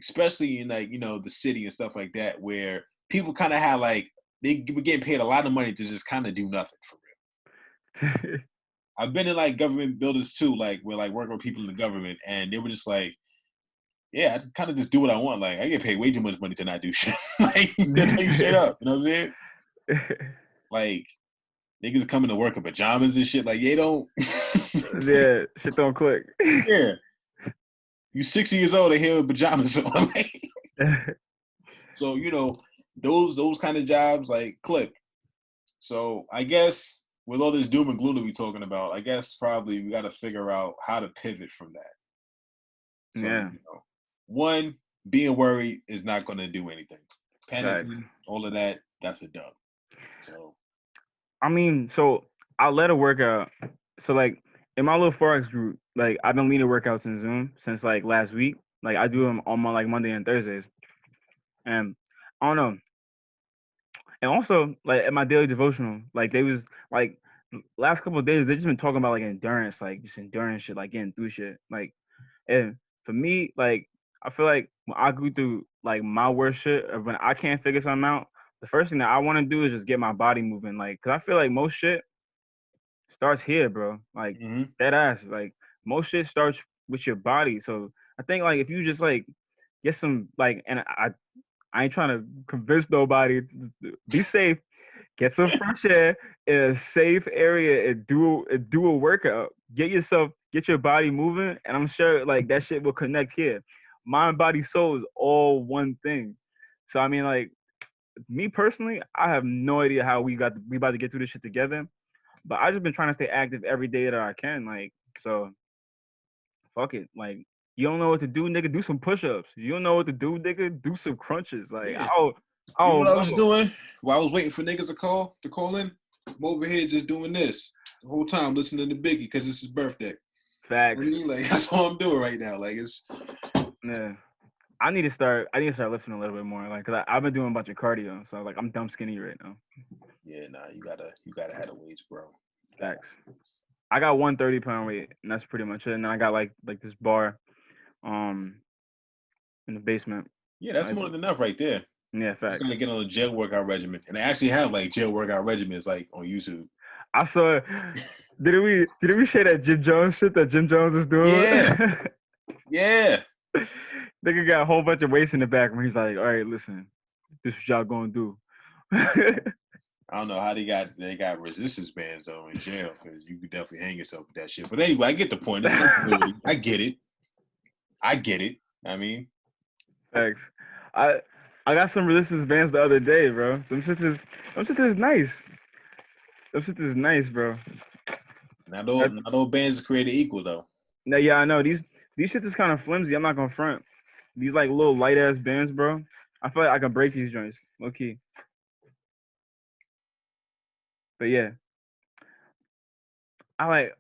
especially in like the city and stuff like that, where people kind of had like they were getting paid a lot of money to just kind of do nothing for real. I've been in like government buildings too, like where like working with people in the government, and they were just like, yeah, I kind of just do what I want. Like I get paid way too much money to not do shit. Like they'll tell you straight up, you know what I'm saying? Like niggas coming to work in pajamas and shit. Like they don't. Yeah, shit don't click. Yeah, you 60 years old and here with pajamas on. Like, so those kind of jobs like clip. So I guess with all this doom and gloom that we're talking about, I guess probably we got to figure out how to pivot from that. So Yeah. One, being worried is not going to do anything. Panicking, Facts. all of that, that's a dub. So I mean, so I led a workout. So like in my little Forex group, like I've been leading workouts in Zoom since like last week. Like I do them on my like Monday and Thursdays. And I don't know. And also like at my daily devotional, like they was like last couple of days they just been talking about like endurance, like just endurance shit, like getting through shit. Like and for me, like I feel like when I go through like my worst shit or when I can't figure something out, the first thing that I want to do is just get my body moving. Like, cause I feel like most shit starts here, bro. Like that ass. Like most shit starts with your body. So I think like if you just like get some like, and I ain't trying to convince nobody. Be safe. Get some fresh air in a safe area and do a workout. Get your body moving, and I'm sure like that shit will connect here. Mind, body, soul is all one thing. So I mean, like me personally, I have no idea how we about to get through this shit together. But I just been trying to stay active every day that I can. Like so, fuck it. Like you don't know what to do, nigga. Do some push-ups. You don't know what to do, nigga. Do some crunches. Like yeah. I You know don't what I was know. doing while I was waiting for niggas to call in? I'm over here just doing this the whole time, listening to Biggie because it's his birthday. Facts. I mean, like that's all I'm doing right now. Like it's Yeah. I need to start lifting a little bit more. Like, cause I've been doing a bunch of cardio. So like I'm dumb skinny right now. yeah, nah, you gotta have the weights, bro. Facts. I got 130-pound weight, and that's pretty much it. And then I got like this bar, um, in the basement. Yeah, that's more than enough right there. Yeah, Just facts. gotta get on a jail workout regimen, and they actually have like jail workout regimens like on YouTube. I saw. Did we share that Jim Jones shit that Jim Jones is doing? Yeah, yeah. Nigga got a whole bunch of weights in the back when he's like, all right, listen, this is what y'all gonna do. I don't know how they got resistance bands though in jail because you could definitely hang yourself with that shit. But anyway, I get the point. It's flexibility. I get it. I get it. I mean, Thanks. I I got some resistance bands the other day, bro. Them shit is nice. Them shit is nice, bro. That, not all bands is created equal though. now, yeah, I know these shit is kind of flimsy. I'm not gonna front. These like little light ass bands, bro. I feel like I can break these joints, low key. But yeah, I like.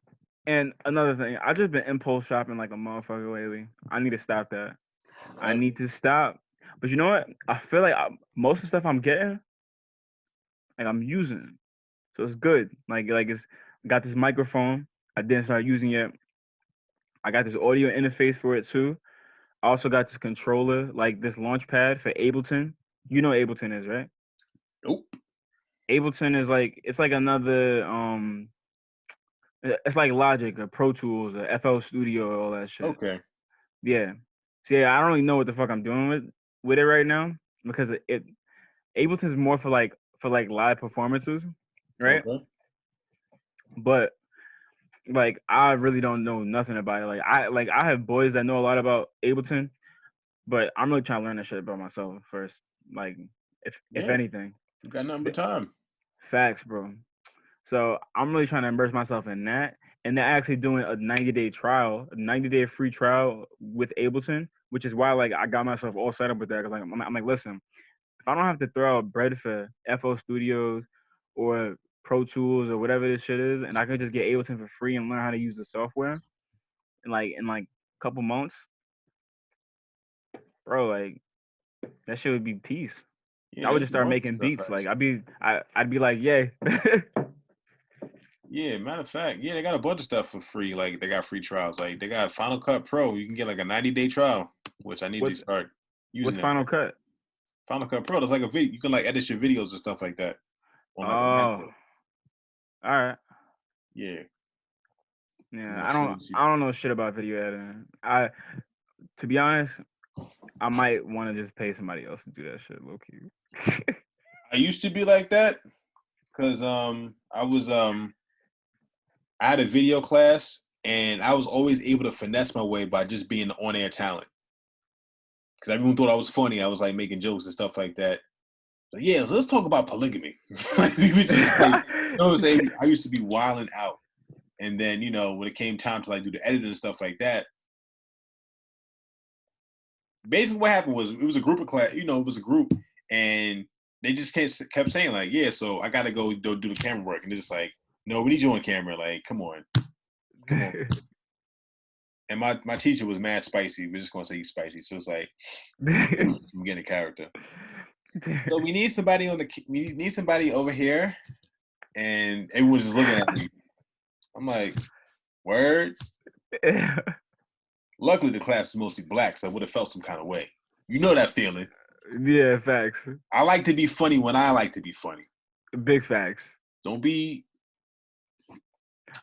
And another thing, I just been impulse shopping like a motherfucker lately. I need to stop that. I What? need to stop. But you know what? I feel like most of the stuff I'm getting, like I'm using, so it's good. Like it's I got this microphone. I didn't start using it. I got this audio interface for it too. I also got this controller, like this launch pad for Ableton. You know what Ableton is, right? Nope. Ableton is like it's like another it's like Logic or Pro Tools or FL Studio or all that shit. Okay. Yeah. So yeah, I don't really know what the fuck I'm doing with it right now because it Ableton is more for like live performances, right? Okay. But like I really don't know nothing about it. I have boys that know a lot about Ableton, but I'm really trying to learn that shit about myself first. Like if Yeah. anything, You got nothing but th- time. facts, bro. So I'm really trying to immerse myself in that. And they're actually doing a 90-day trial, a 90-day free trial with Ableton, which is why like I got myself all set up with that. Because like I'm like, listen, if I don't have to throw out bread for FO Studios or Pro Tools or whatever this shit is, and I can just get Ableton for free and learn how to use the software in like a couple months, bro, like that shit would be peace. Yeah, I would there's just a start bunch of making stuff beats. out Like here. I'd be like, yay. Yeah, matter of fact, yeah, they got a bunch of stuff for free. Like they got free trials. Like they got Final Cut Pro. You can get like a 90-day trial, which I need to what's start what's using that Final more. Cut? Final Cut Pro, that's like a video. You can like edit your videos and stuff like that on like a Oh, MacBook. all right. Yeah, pretty Yeah, much soon as you. I don't know shit about video editing. To be honest, I might want to just pay somebody else to do that shit, low key. I used to be like that because I had a video class and I was always able to finesse my way by just being on air talent because everyone thought I was funny. I was like making jokes and stuff like that. But yeah, so let's talk about polygamy. Like we was just like, you know what I'm saying? I used to be wilding out, and then when it came time to like do the editing and stuff like that, basically what happened was it was a group of class. It was a group, and they just kept saying like, yeah, so I got to go do the camera work, and they're just like, no, we need you on camera. Like, come on, come on. And my teacher was mad spicy. We're just gonna say he's spicy. So it's like I'm getting a character. So we need somebody over here, and everyone's just looking at me. I'm like, word. Luckily, the class is mostly black, so I would have felt some kind of way. You know that feeling. Yeah, facts. I like to be funny when I like to be funny. Big facts. Don't be,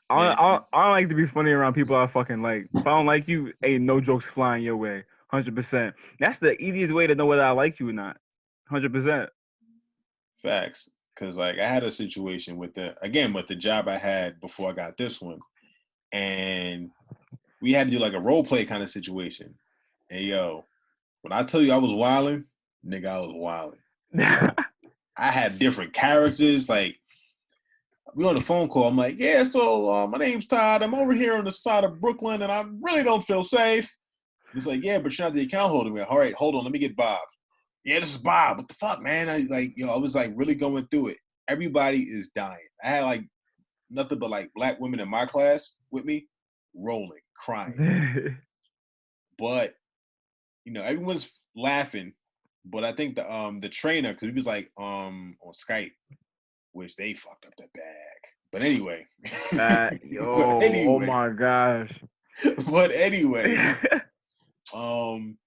I man. I I don't like to be funny around people I fucking like. If I don't like you, ain't no jokes flying your way. 100%. That's the easiest way to know whether I like you or not. 100%. Facts. Because like I had a situation with the job I had before I got this one, and we had to do like a role play kind of situation. And yo, when I tell you I was wilding, nigga, I was wilding. I had different characters. Like we on the phone call. I'm like, yeah, so my name's Todd. I'm over here on the side of Brooklyn, and I really don't feel safe. He's like, yeah, but you're not the account holder. Like, all right, hold on, let me get Bob. Yeah, this is Bob. What the fuck, man? I was like really going through it. Everybody is dying. I had like nothing but like black women in my class with me, rolling, crying. But everyone's laughing. But I think the trainer, because he was like on Skype, which they fucked up the bag. But anyway, but Oh anyway, my gosh. but anyway, um,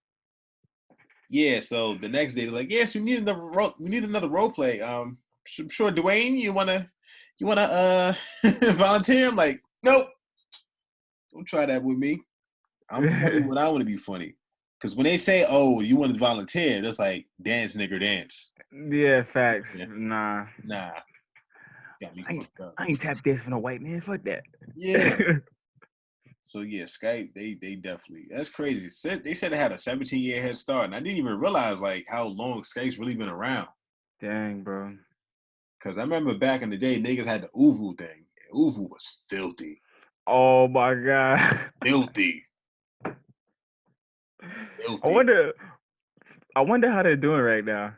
yeah. So the next day, they're like, yes, we need another role play. I'm sure Dwayne, you wanna volunteer? I'm like, nope, don't try that with me. I'm funny when I want to be funny. Because when they say, "Oh, you want to volunteer," that's like dance, nigger, dance. Yeah, facts. Yeah. Nah. Nah, got me fucked up. I ain't tap dance for no white man. Fuck that. Yeah. So yeah, Skype, they definitely, that's crazy. They said it had a 17-year head start, and I didn't even realize like how long Skype's really been around. Dang, bro. Because I remember back in the day, niggas had the Uvu thing. Uvu was filthy, Oh my god. filthy, I filthy. wonder. I wonder how they're doing right now.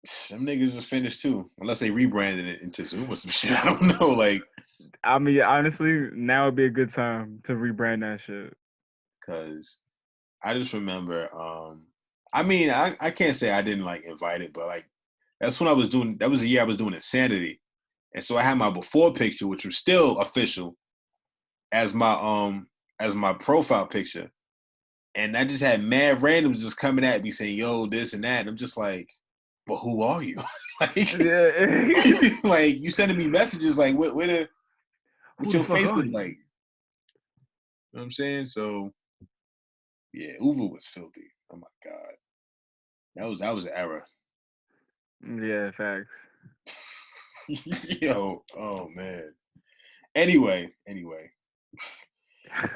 Some niggas are finished too, unless they rebranded it into Zoom or some shit. I don't know, like, I mean, honestly, now would be a good time to rebrand that shit. because I just remember. I mean, I can't say I didn't like invite it, but like that's when I was doing. That was the year I was doing Insanity, and so I had my before picture, which was still official, as my profile picture, and I just had mad randoms just coming at me saying, "Yo, this and that," and I'm just like, "But who are you?" like, Yeah. like you sending me messages like, "What Who the your fuck face are look you? like?" You know what I'm saying? So yeah, Uva was filthy. Oh my god, that was an error. Yeah, facts. Yo, oh man. Anyway.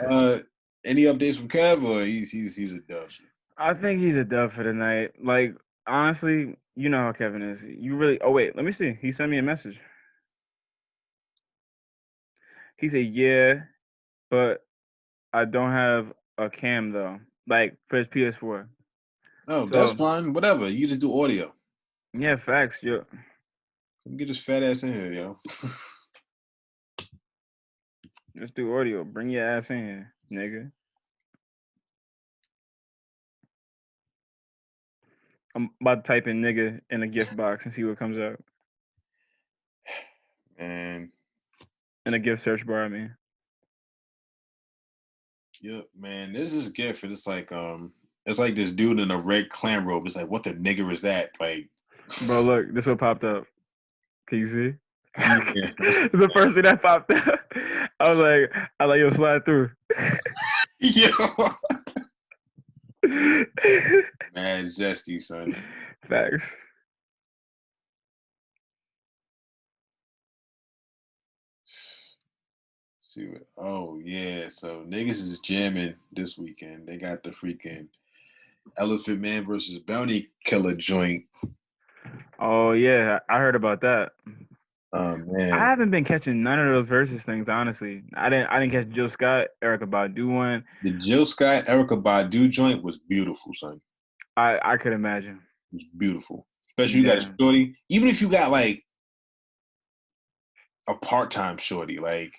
Uh, any updates from Kev, or he's a dub? I think he's a dub for the night. Like, honestly, you know how Kevin is. You really. Oh wait, let me see. He sent me a message. He said, "Yeah, but I don't have a cam though. Like for his PS4." Oh, that's So fine. Whatever. You just do audio. yeah, facts. Yo, Let me get this fat ass in here, yo. just do audio. Bring your ass in here, nigga. I'm about to type in nigga in a gift box and see what comes up And in a gift search bar. I mean, yep, man. This is gift. It's like this dude in a red clan robe. It's like, what the nigger is that? Like, bro, look, this what popped up. Can you see? yeah, The first thing that popped up, I was like, yo, slide through. yo, mad zesty, son. Facts. See what? Oh yeah. So niggas is jamming this weekend. They got the freaking Elephant Man versus Bounty Killer joint. Oh yeah, I heard about that. Oh I man, haven't been catching none of those versus things, honestly. I didn't catch Jill Scott, Erica Badu one. the Jill Scott Erica Badu joint was beautiful, son. I could imagine. It was beautiful. Especially you got a Yeah. shorty. Even if you got like a part-time shorty, like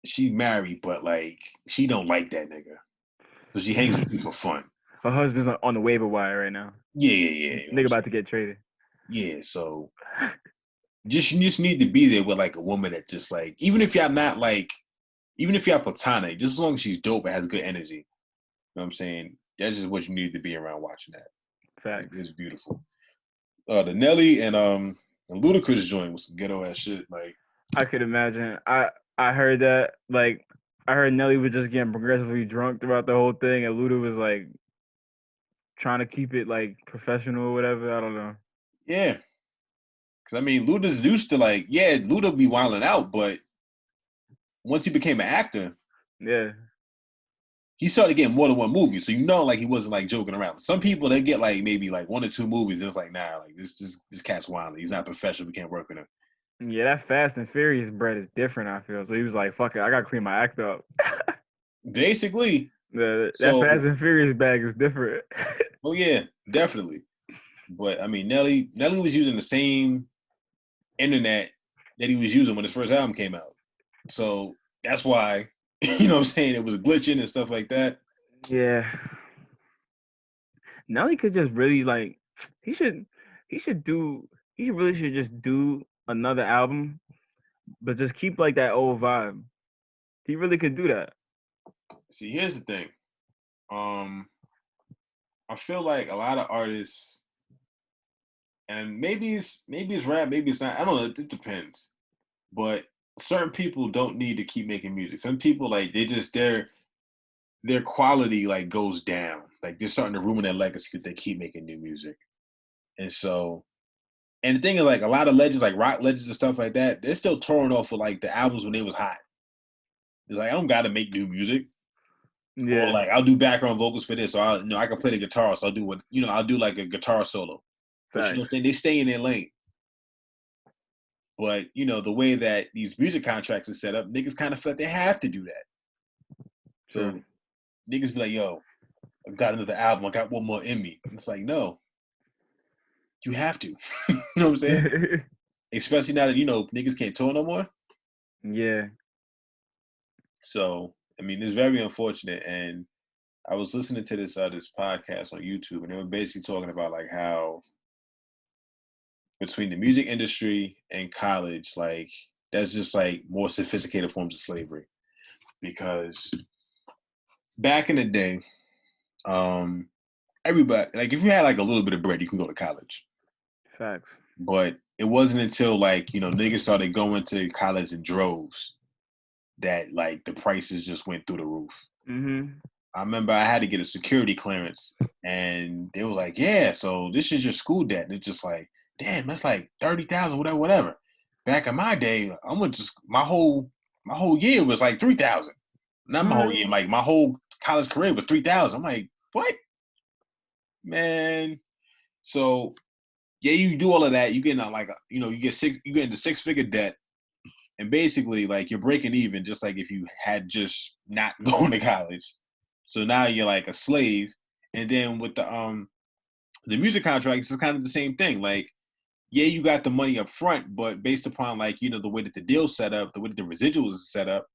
she married, but like she don't like that nigga. So she hangs with you for fun. Her husband's on the waiver wire right now. Yeah. You know what I'm Nigga about saying? to get traded. Yeah, so you just need to be there with like a woman that just like even if y'all platonic, just as long as she's dope and has good energy. You know what I'm saying? That's just what you need to be around watching that. Facts. It's beautiful. The Nelly and Ludacris joint was some ghetto ass shit. Like, I could imagine. I heard that like I heard Nelly was just getting progressively drunk throughout the whole thing, and Luda was like trying to keep it like professional or whatever. I don't know. yeah. Cause I mean Luda's used to like, yeah, Luda be wilding out, but once he became an actor, Yeah. he started getting more than one movie. So you know like he wasn't like joking around. Some people they get like maybe like one or two movies, and it's like, nah, like this cat's wilding. He's not professional, we can't work with him. Yeah, that Fast and Furious bread is different, I feel. So he was like, fuck it, I gotta clean my act up. Basically. That So Fast and Furious bag is different. oh yeah, definitely. But I mean Nelly was using the same internet that he was using when his first album came out. So that's why, you know what I'm saying, it was glitching and stuff like that. Yeah. Nelly could just really like he should he should do he really should just do another album, but just keep like that old vibe. He really could do that. See, here's the thing. Um, I feel like a lot of artists and maybe it's rap, maybe it's not. I don't know. It depends. But certain people don't need to keep making music. Some people like they just their quality like goes down. Like they're starting to ruin their legacy because they keep making new music. And so, and the thing is, like a lot of legends, like rock legends and stuff like that, they're still touring off with like the albums when they was hot. It's like I don't got to make new music, or Yeah, like I'll do background vocals for this, or I can play the guitar, so I'll do what I'll do like a guitar solo. But you know facts. what I'm saying? They stay in their lane. But the way that these music contracts are set up, niggas kind of feel like they have to do that. True. So niggas be like, yo, I got another album, I got one more in me. And it's like, no, you have to. You know what I'm saying? Especially now that niggas can't tour no more. Yeah, So I mean, it's very unfortunate. And I was listening to this podcast on YouTube, and they were basically talking about like how between the music industry and college, like that's just like more sophisticated forms of slavery. Because back in the day, um, everybody like if you had like a little bit of bread, you can go to college. facts. But it wasn't until like niggas started going to college in droves that like the prices just went through the roof. Mhm. I remember I had to get a security clearance, and they were like, "Yeah, so this is your school debt." And it's just like, damn, that's like 30,000, whatever, whatever. Back in my day, I'm gonna just my whole year was like 3,000. Not my whole What? year, like my whole college career was 3,000. I'm like, what, man? So yeah, you do all of that. You get into like you get into six-figure debt, and basically like you're breaking even, just like if you had just not going to college. So now you're like a slave. And then with the music contracts, it's kind of the same thing. Like, yeah, you got the money up front, but based upon like the way that the deal's set up, the way that the residuals is set up,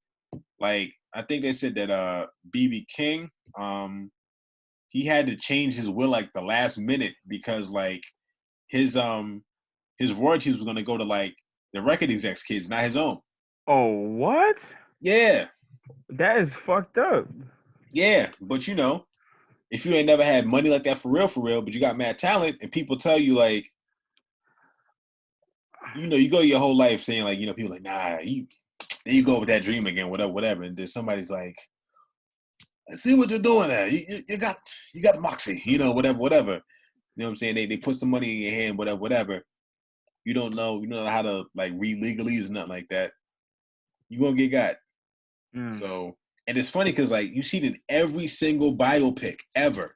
like I think they said that BB King, he had to change his will like the last minute because like his um his royalties was gonna go to like the record execs kids, not his own. Oh, what? Yeah, That is fucked up. yeah, but if you ain't never had money like that for real, but you got mad talent, and people tell you like, you go your whole life saying like, people like, nah, there you go with that dream again, whatever, whatever, and then somebody's like, I see what you're doing there. You got moxie, whatever, whatever. You know what I'm saying? They put some money in your hand, whatever, whatever. You don't know how to like read legalese or nothing like that. You gonna get got. Mm, So, and it's funny because like you see it in every single biopic ever.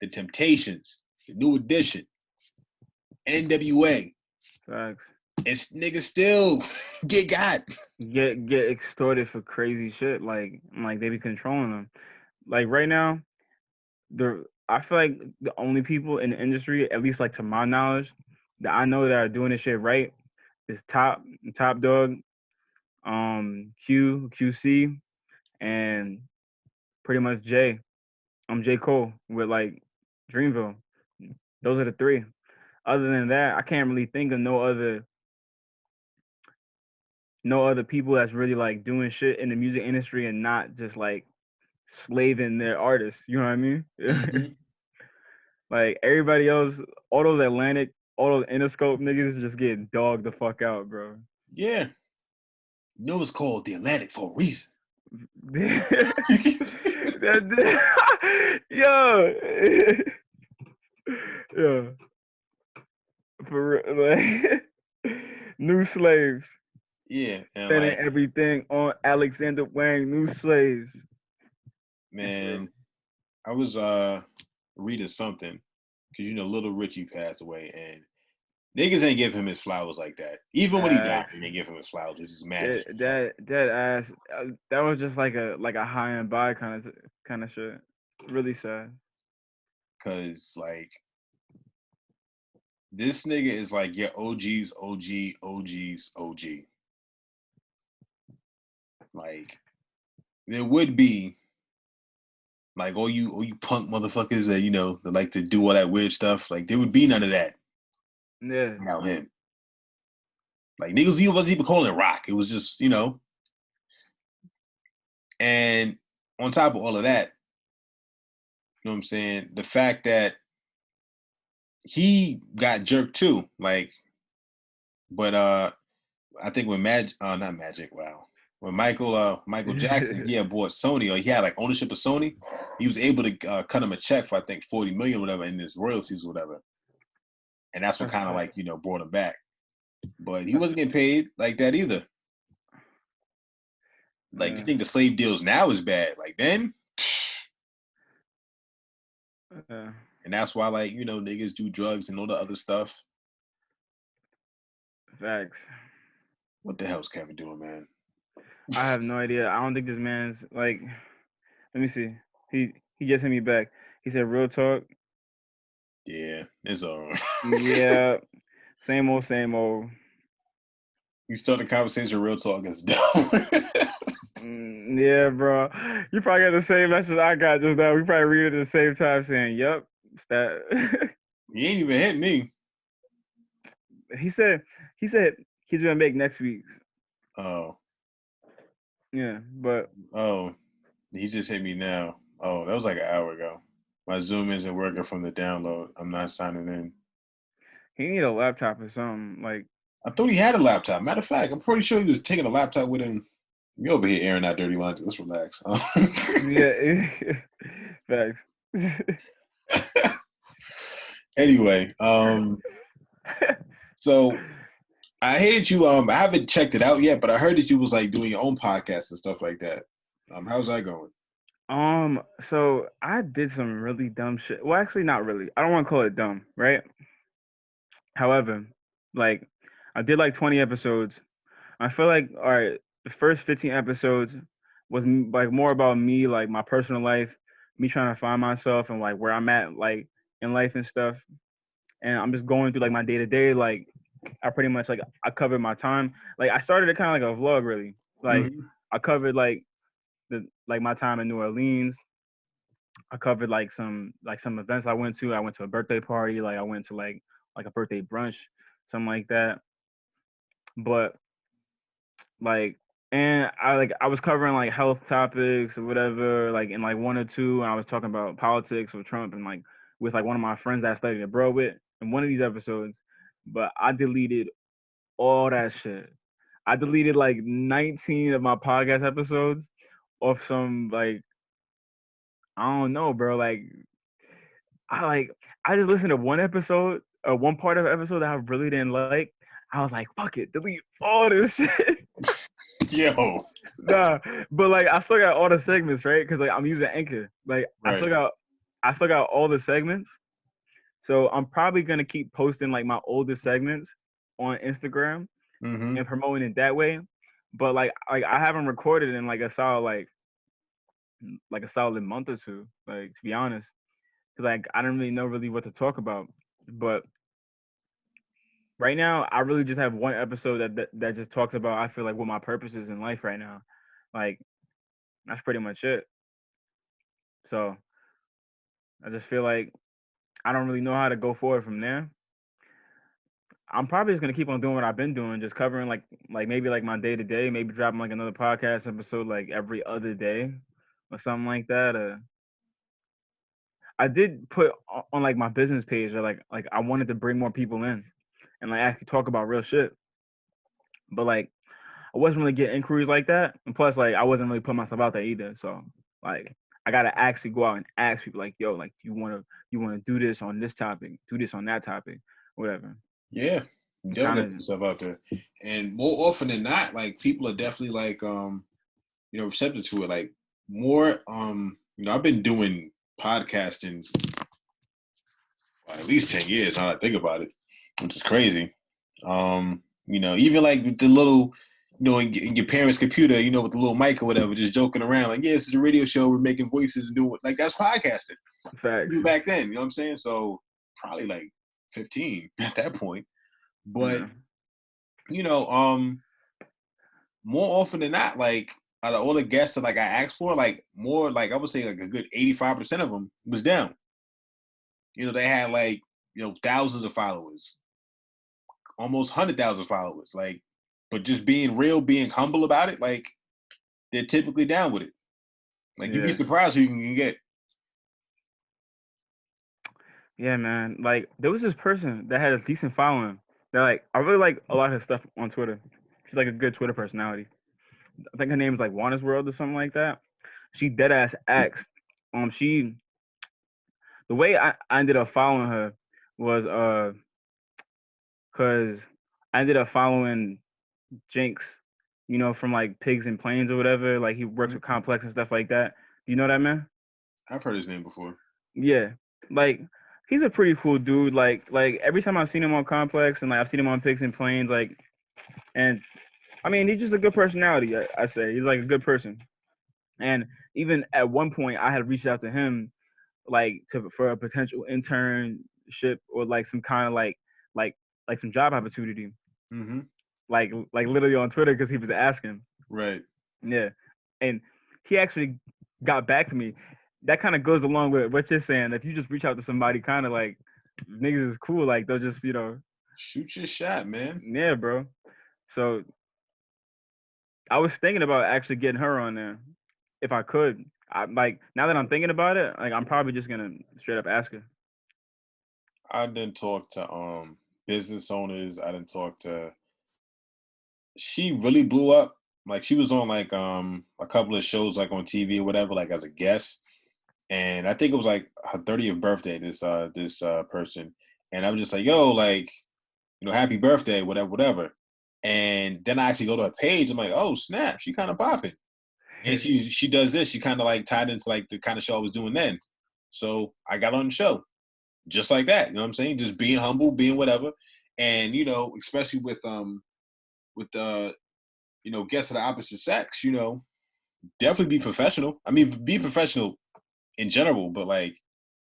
The Temptations, the New Edition, NWA. facts. It's niggas still get got. Get extorted for crazy shit. Like they be controlling them. Like right now, I feel like the only people in the industry, at least like to my knowledge, that I know that are doing this shit right is Top Dog, QC, and pretty much J. I'm J. Cole with like Dreamville. Those are the three. Other than that, I can't really think of no other people that's really like doing shit in the music industry and not just like slaving their artists. You know what I mean? Mm-hmm. Like everybody else, all those Interscope niggas just getting dogged the fuck out, bro. Yeah. It's called the Atlantic for a reason. Yo, yeah, for real, like new slaves, Yeah, and spending like, everything on Alexander Wang, new slaves. For man, I was reading something because Little Richie passed away, and niggas ain't give him his flowers like that. Even when he died, facts. they didn't give him his flowers, which is mad disrespectful. That ass. That was just like a high and by kind of shit. Really sad. Cause like this nigga is like your OG's OG, OG's OG. Like there would be like all you punk motherfuckers that that like to do all that weird stuff. Like there would be none of that Yeah. without him. Like niggas, you wasn't even calling it rock. It was just And on top of all of that, you know what I'm saying? The fact that he got jerked too. Like, but I think when not Magic, wow. When Michael Jackson, he had bought Sony, or he had like ownership of Sony, he was able to cut him a check for I think 40 million, or whatever, in his royalties, or whatever, and that's what That's kind of fat. like brought him back. But he That's wasn't getting paid like that either. Like, you yeah. think the slave deals now is bad? Like then, Yeah. and that's why like niggas do drugs and all the other stuff. Facts. What the hell's Kevin doing, man? I have no idea. I don't think this man's like. Let me see. He just hit me back. He said, "Real talk." Yeah, it's all right. Yeah. Same old, same old. You start the conversation real talk is dumb. Yeah, bro. You probably got the same message I got just now. We probably read it at the same time, saying, "Yep, it's that." He ain't even hit me. he said. He said he's gonna make next week. Oh, Yeah, but oh, he just hit me now. Oh, that was like an hour ago. My Zoom isn't working from the download. I'm not signing in. he need a laptop or something. Like, I thought he had a laptop. Matter of fact, I'm pretty sure he was taking a laptop with him. You over here airing out dirty laundry. Let's relax. yeah, facts. Anyway, so I hated you. I haven't checked it out yet, but I heard that you was like doing your own podcast and stuff like that. How's that going? So I did some really dumb shit. Well, actually, not really. I don't want to call it dumb, right? However, like, I did like 20 episodes. I feel like, all right, the first 15 episodes was like more about me, like my personal life, me trying to find myself and like where I'm at, like in life and stuff. And I'm just going through like my day to day. Like, I pretty much like I covered my time. Like, I started it kind of like a vlog, really. Like, Mm-hmm. I covered like my time in New Orleans. I covered like some events I went to. I went to a birthday party. Like, I went to like a birthday brunch, something like that. But like, and I was covering like health topics or whatever, like in like one or two, and I was talking about politics with Trump and like with like one of my friends that I studied abroad with in one of these episodes. But I deleted all that shit. I deleted like 19 of my podcast episodes off some like, I don't know, bro. Like I just listened to one episode, one part of an episode that I really didn't like. I was like, fuck it, delete all this shit. Yo, Nah, but like I still got all the segments, right? Because like I'm using Anchor. Like right. I still got all the segments. So I'm probably gonna keep posting like my oldest segments on Instagram Mm-hmm. and promoting it that way. But like I haven't recorded in like a solid month or two. Like, to be honest, because like I don't really know really what to talk about. But right now, I really just have one episode that just talks about, I feel like, what my purpose is in life right now. Like, that's pretty much it. So I just feel like I don't really know how to go forward from there. I'm probably just gonna keep on doing what I've been doing, just covering like maybe like my day to day, maybe dropping like another podcast episode like every other day or something like that. I did put on like my business page that like I wanted to bring more people in and like actually talk about real shit. But like I wasn't really getting inquiries like that. And plus like I wasn't really putting myself out there either. So like I gotta actually go out and ask people like, yo, like you wanna do this on this topic, do this on that topic, whatever. Yeah, you And definitely kind gotta put of yourself out there. And more often than not, like people are definitely like receptive to it. Like more I've been doing podcasting for at least 10 years now that I think about it, which is crazy. Even like with the little in your parents' computer, with the little mic or whatever, just joking around, like, yeah, this is a radio show, we're making voices and doing like that's podcasting. facts. Even back then, you know what I'm saying? So probably like 15 at that point. But Yeah. you know, more often than not, like out of all the guests that like I asked for, like more like I would say like a good 85% of them was down. They had like thousands of followers, almost 100,000 followers, like, but just being real, being humble about it, like they're typically down with it. Like you'd be Yeah. surprised who you can get. Yeah, man. Like there was this person that had a decent following. That like I really like a lot of his stuff on Twitter. She's like a good Twitter personality. I think her name is like Wanna's World or something like that. She dead ass asked. She the way I ended up following her was cause I ended up following Jinx, from like Pigs and Planes or whatever. Like he works Mhm. with Complex and stuff like that. Do you know that man? I've heard his name before. Yeah. Like he's a pretty cool dude. Like every time I've seen him on Complex and like I've seen him on Pigs and Planes, like and I mean he's just a good personality, I say. He's like a good person. And even at one point I had reached out to him like for a potential internship or like some kind of like like some job opportunity. Mm-hmm. Like literally on Twitter because he was asking. Right. Yeah. And he actually got back to me. That kind of goes along with what you're saying. If you just reach out to somebody, kind of like niggas is cool, like they'll just, Shoot your shot, man. yeah, bro. So I was thinking about actually getting her on there if I could. I like now that I'm thinking about it, like I'm probably just gonna straight up ask her. I didn't talk to business owners. I didn't talk to. She really blew up. Like she was on like a couple of shows like on TV or whatever, like as a guest. And I think it was like her 30th birthday. This person, and I was just like, yo, like happy birthday, whatever, whatever. And then I actually go to her page. I'm like, oh snap, she kind of popping. And she does this. She kind of like tied into like the kind of show I was doing then. So I got on the show just like that. You know what I'm saying? Just being humble, being whatever. And especially with guests of the opposite sex, definitely be professional. I mean, be professional in general, but like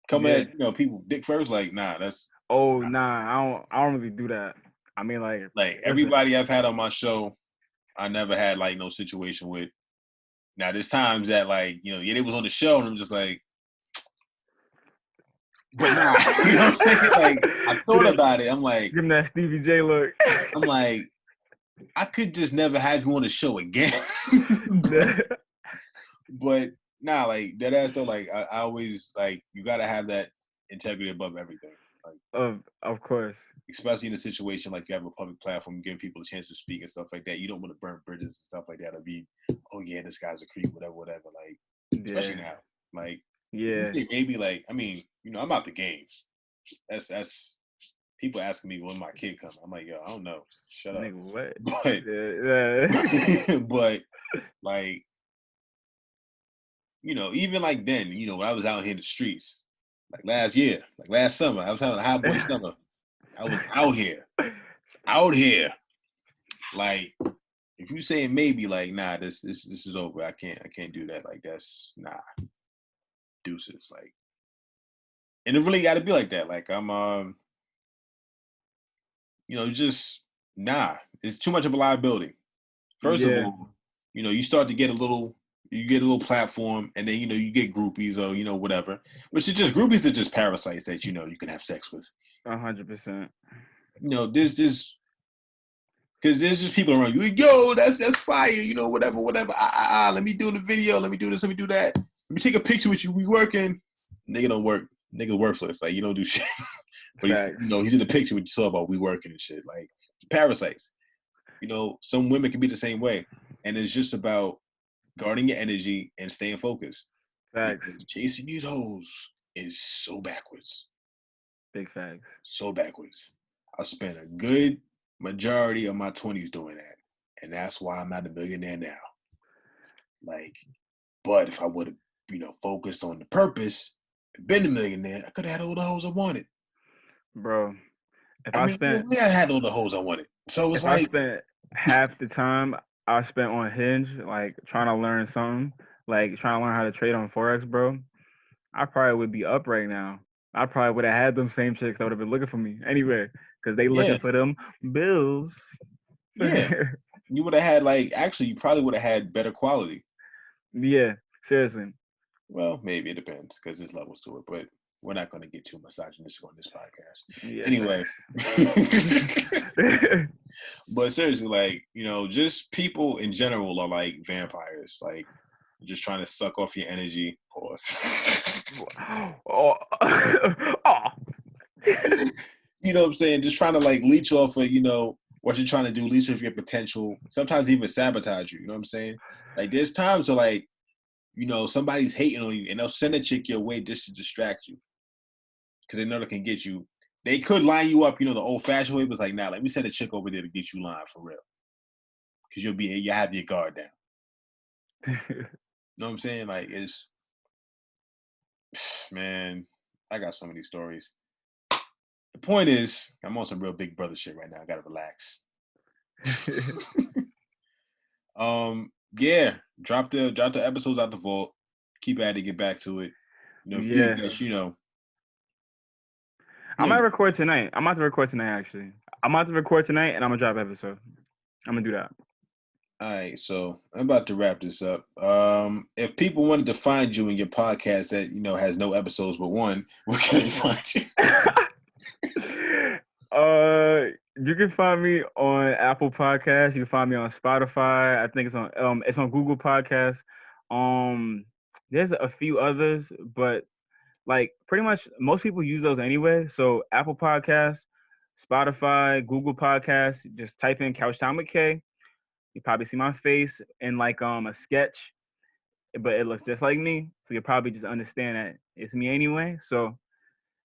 coming Yeah. at people dick first, like nah, that's Oh nah, I don't really do that. I mean like listen. everybody I've had on my show, I never had like no situation with. Now there's times that like yeah, they was on the show and I'm just like, but nah, you know what I'm saying? Like I Give thought that about it. I'm like, give him that Stevie J look. I'm like, I could just never have you on the show again. but nah, like that ass though, like I always like you gotta have that integrity above everything. Like of course. especially in a situation like you have a public platform, giving people a chance to speak and stuff like that. You don't want to burn bridges and stuff like that or be, oh yeah, this guy's a creep, whatever, whatever. Like, especially Yeah. now. Like if you Yeah. say maybe like, I mean, I'm out the game. That's people asking me when my kid comes. I'm like, yo, I don't know. Shut up. Nigga, what? But Yeah. but like, even like then, when I was out here in the streets, like last year, like last summer, I was having a hot boy summer. I was out here. Like, if you saying maybe, like, nah, this is over. I can't do that. Like, that's nah, deuces. Like, and it really got to be like that. Like, I'm just nah. It's too much of a liability. First of Yeah. all, you start to get you get a little platform, and then you get groupies or whatever, which is just groupies are just parasites that you can have sex with. 100%. There's because there's just people around you. Yo, that's fire. Whatever, whatever. Let me do the video. Let me do this. Let me do that. Let me take a picture with you. We working. Nigga don't work. Nigga worthless. Like you don't do shit. But Facts. he's in the picture with you talk about we working and shit. Like parasites. Some women can be the same way, and it's just about guarding your energy and staying focused. Facts. Because chasing these hoes is so backwards. Big facts. So backwards. I spent a good majority of my 20s doing that. And that's why I'm not a millionaire now. Like, but if I would have, focused on the purpose, been a millionaire, I could have had all the hoes I wanted. Bro, if I I mean, spent I had all the hoes I wanted. So it's if I like, spent half the time I spent on Hinge, like trying to learn something, like trying to learn how to trade on Forex, bro, I probably would be up right now. I probably would have had them same chicks that would have been looking for me anywhere because they looking yeah, for them bills. yeah. You would have had actually, you probably would have had better quality. Yeah, seriously. Well, maybe it depends because there's levels to it, but we're not going to get too misogynistic on this podcast. Yeah, Anyway, facts. but seriously, just people in general are like vampires, like just trying to suck off your energy. Pause. Oh, oh, You know what I'm saying? Just trying to like leech off of, what you're trying to do, leech off your potential, sometimes even sabotage you. You know what I'm saying? Like there's times where like, somebody's hating on you and they'll send a chick your way just to distract you. Because they know they can get you. They could line you up, the old fashioned way, but it's like, nah, let me send a chick over there to get you lined for real. Because you have your guard down. You know what I'm saying? Like it's man, I got so many stories. The point is, I'm on some real big brother shit right now. I gotta relax. Yeah, drop the episodes out the vault. Keep at it, get back to it. If you need a guest, I might record tonight. I'm about to record tonight, actually. I'm about to record tonight, and I'm gonna drop an episode. I'm gonna do that. All right, so I'm about to wrap this up. If people wanted to find you in your podcast that has no episodes but one, where can they find you? You can find me on Apple Podcasts. You can find me on Spotify. I think it's on Google Podcasts. There's a few others, but like pretty much most people use those anyway. So Apple Podcasts, Spotify, Google Podcasts. Just type in Couch Time with K. You probably see my face in like a sketch, but it looks just like me. So you'll probably just understand that it's me anyway. So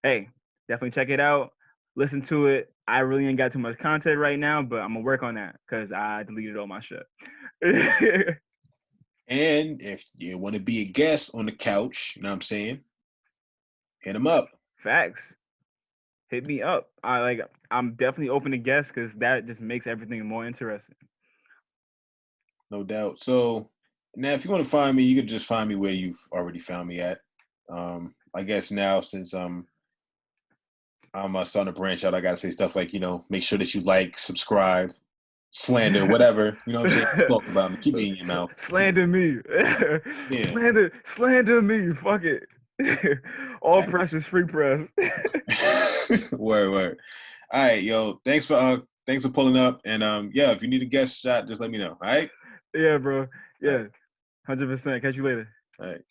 hey, definitely check it out. Listen to it. I really ain't got too much content right now, but I'm gonna work on that because I deleted all my shit. And if you want to be a guest on the couch, you know what I'm saying? Hit them up. Facts. Hit me up. I'm definitely open to guests because that just makes everything more interesting. No doubt. So now if you want to find me, you could just find me where you've already found me at. I guess now since I'm starting to branch out, I gotta say stuff like, make sure that you like, subscribe, slander, whatever. You know what I'm saying? Talk about me. Keep it in your mouth. Slander me. Yeah. Slander me. Fuck it. All press is free press. Word. All right, yo. Thanks for pulling up. And yeah, if you need a guest shot, just let me know. All right? Yeah, bro. Yeah. 100%. Catch you later. All right.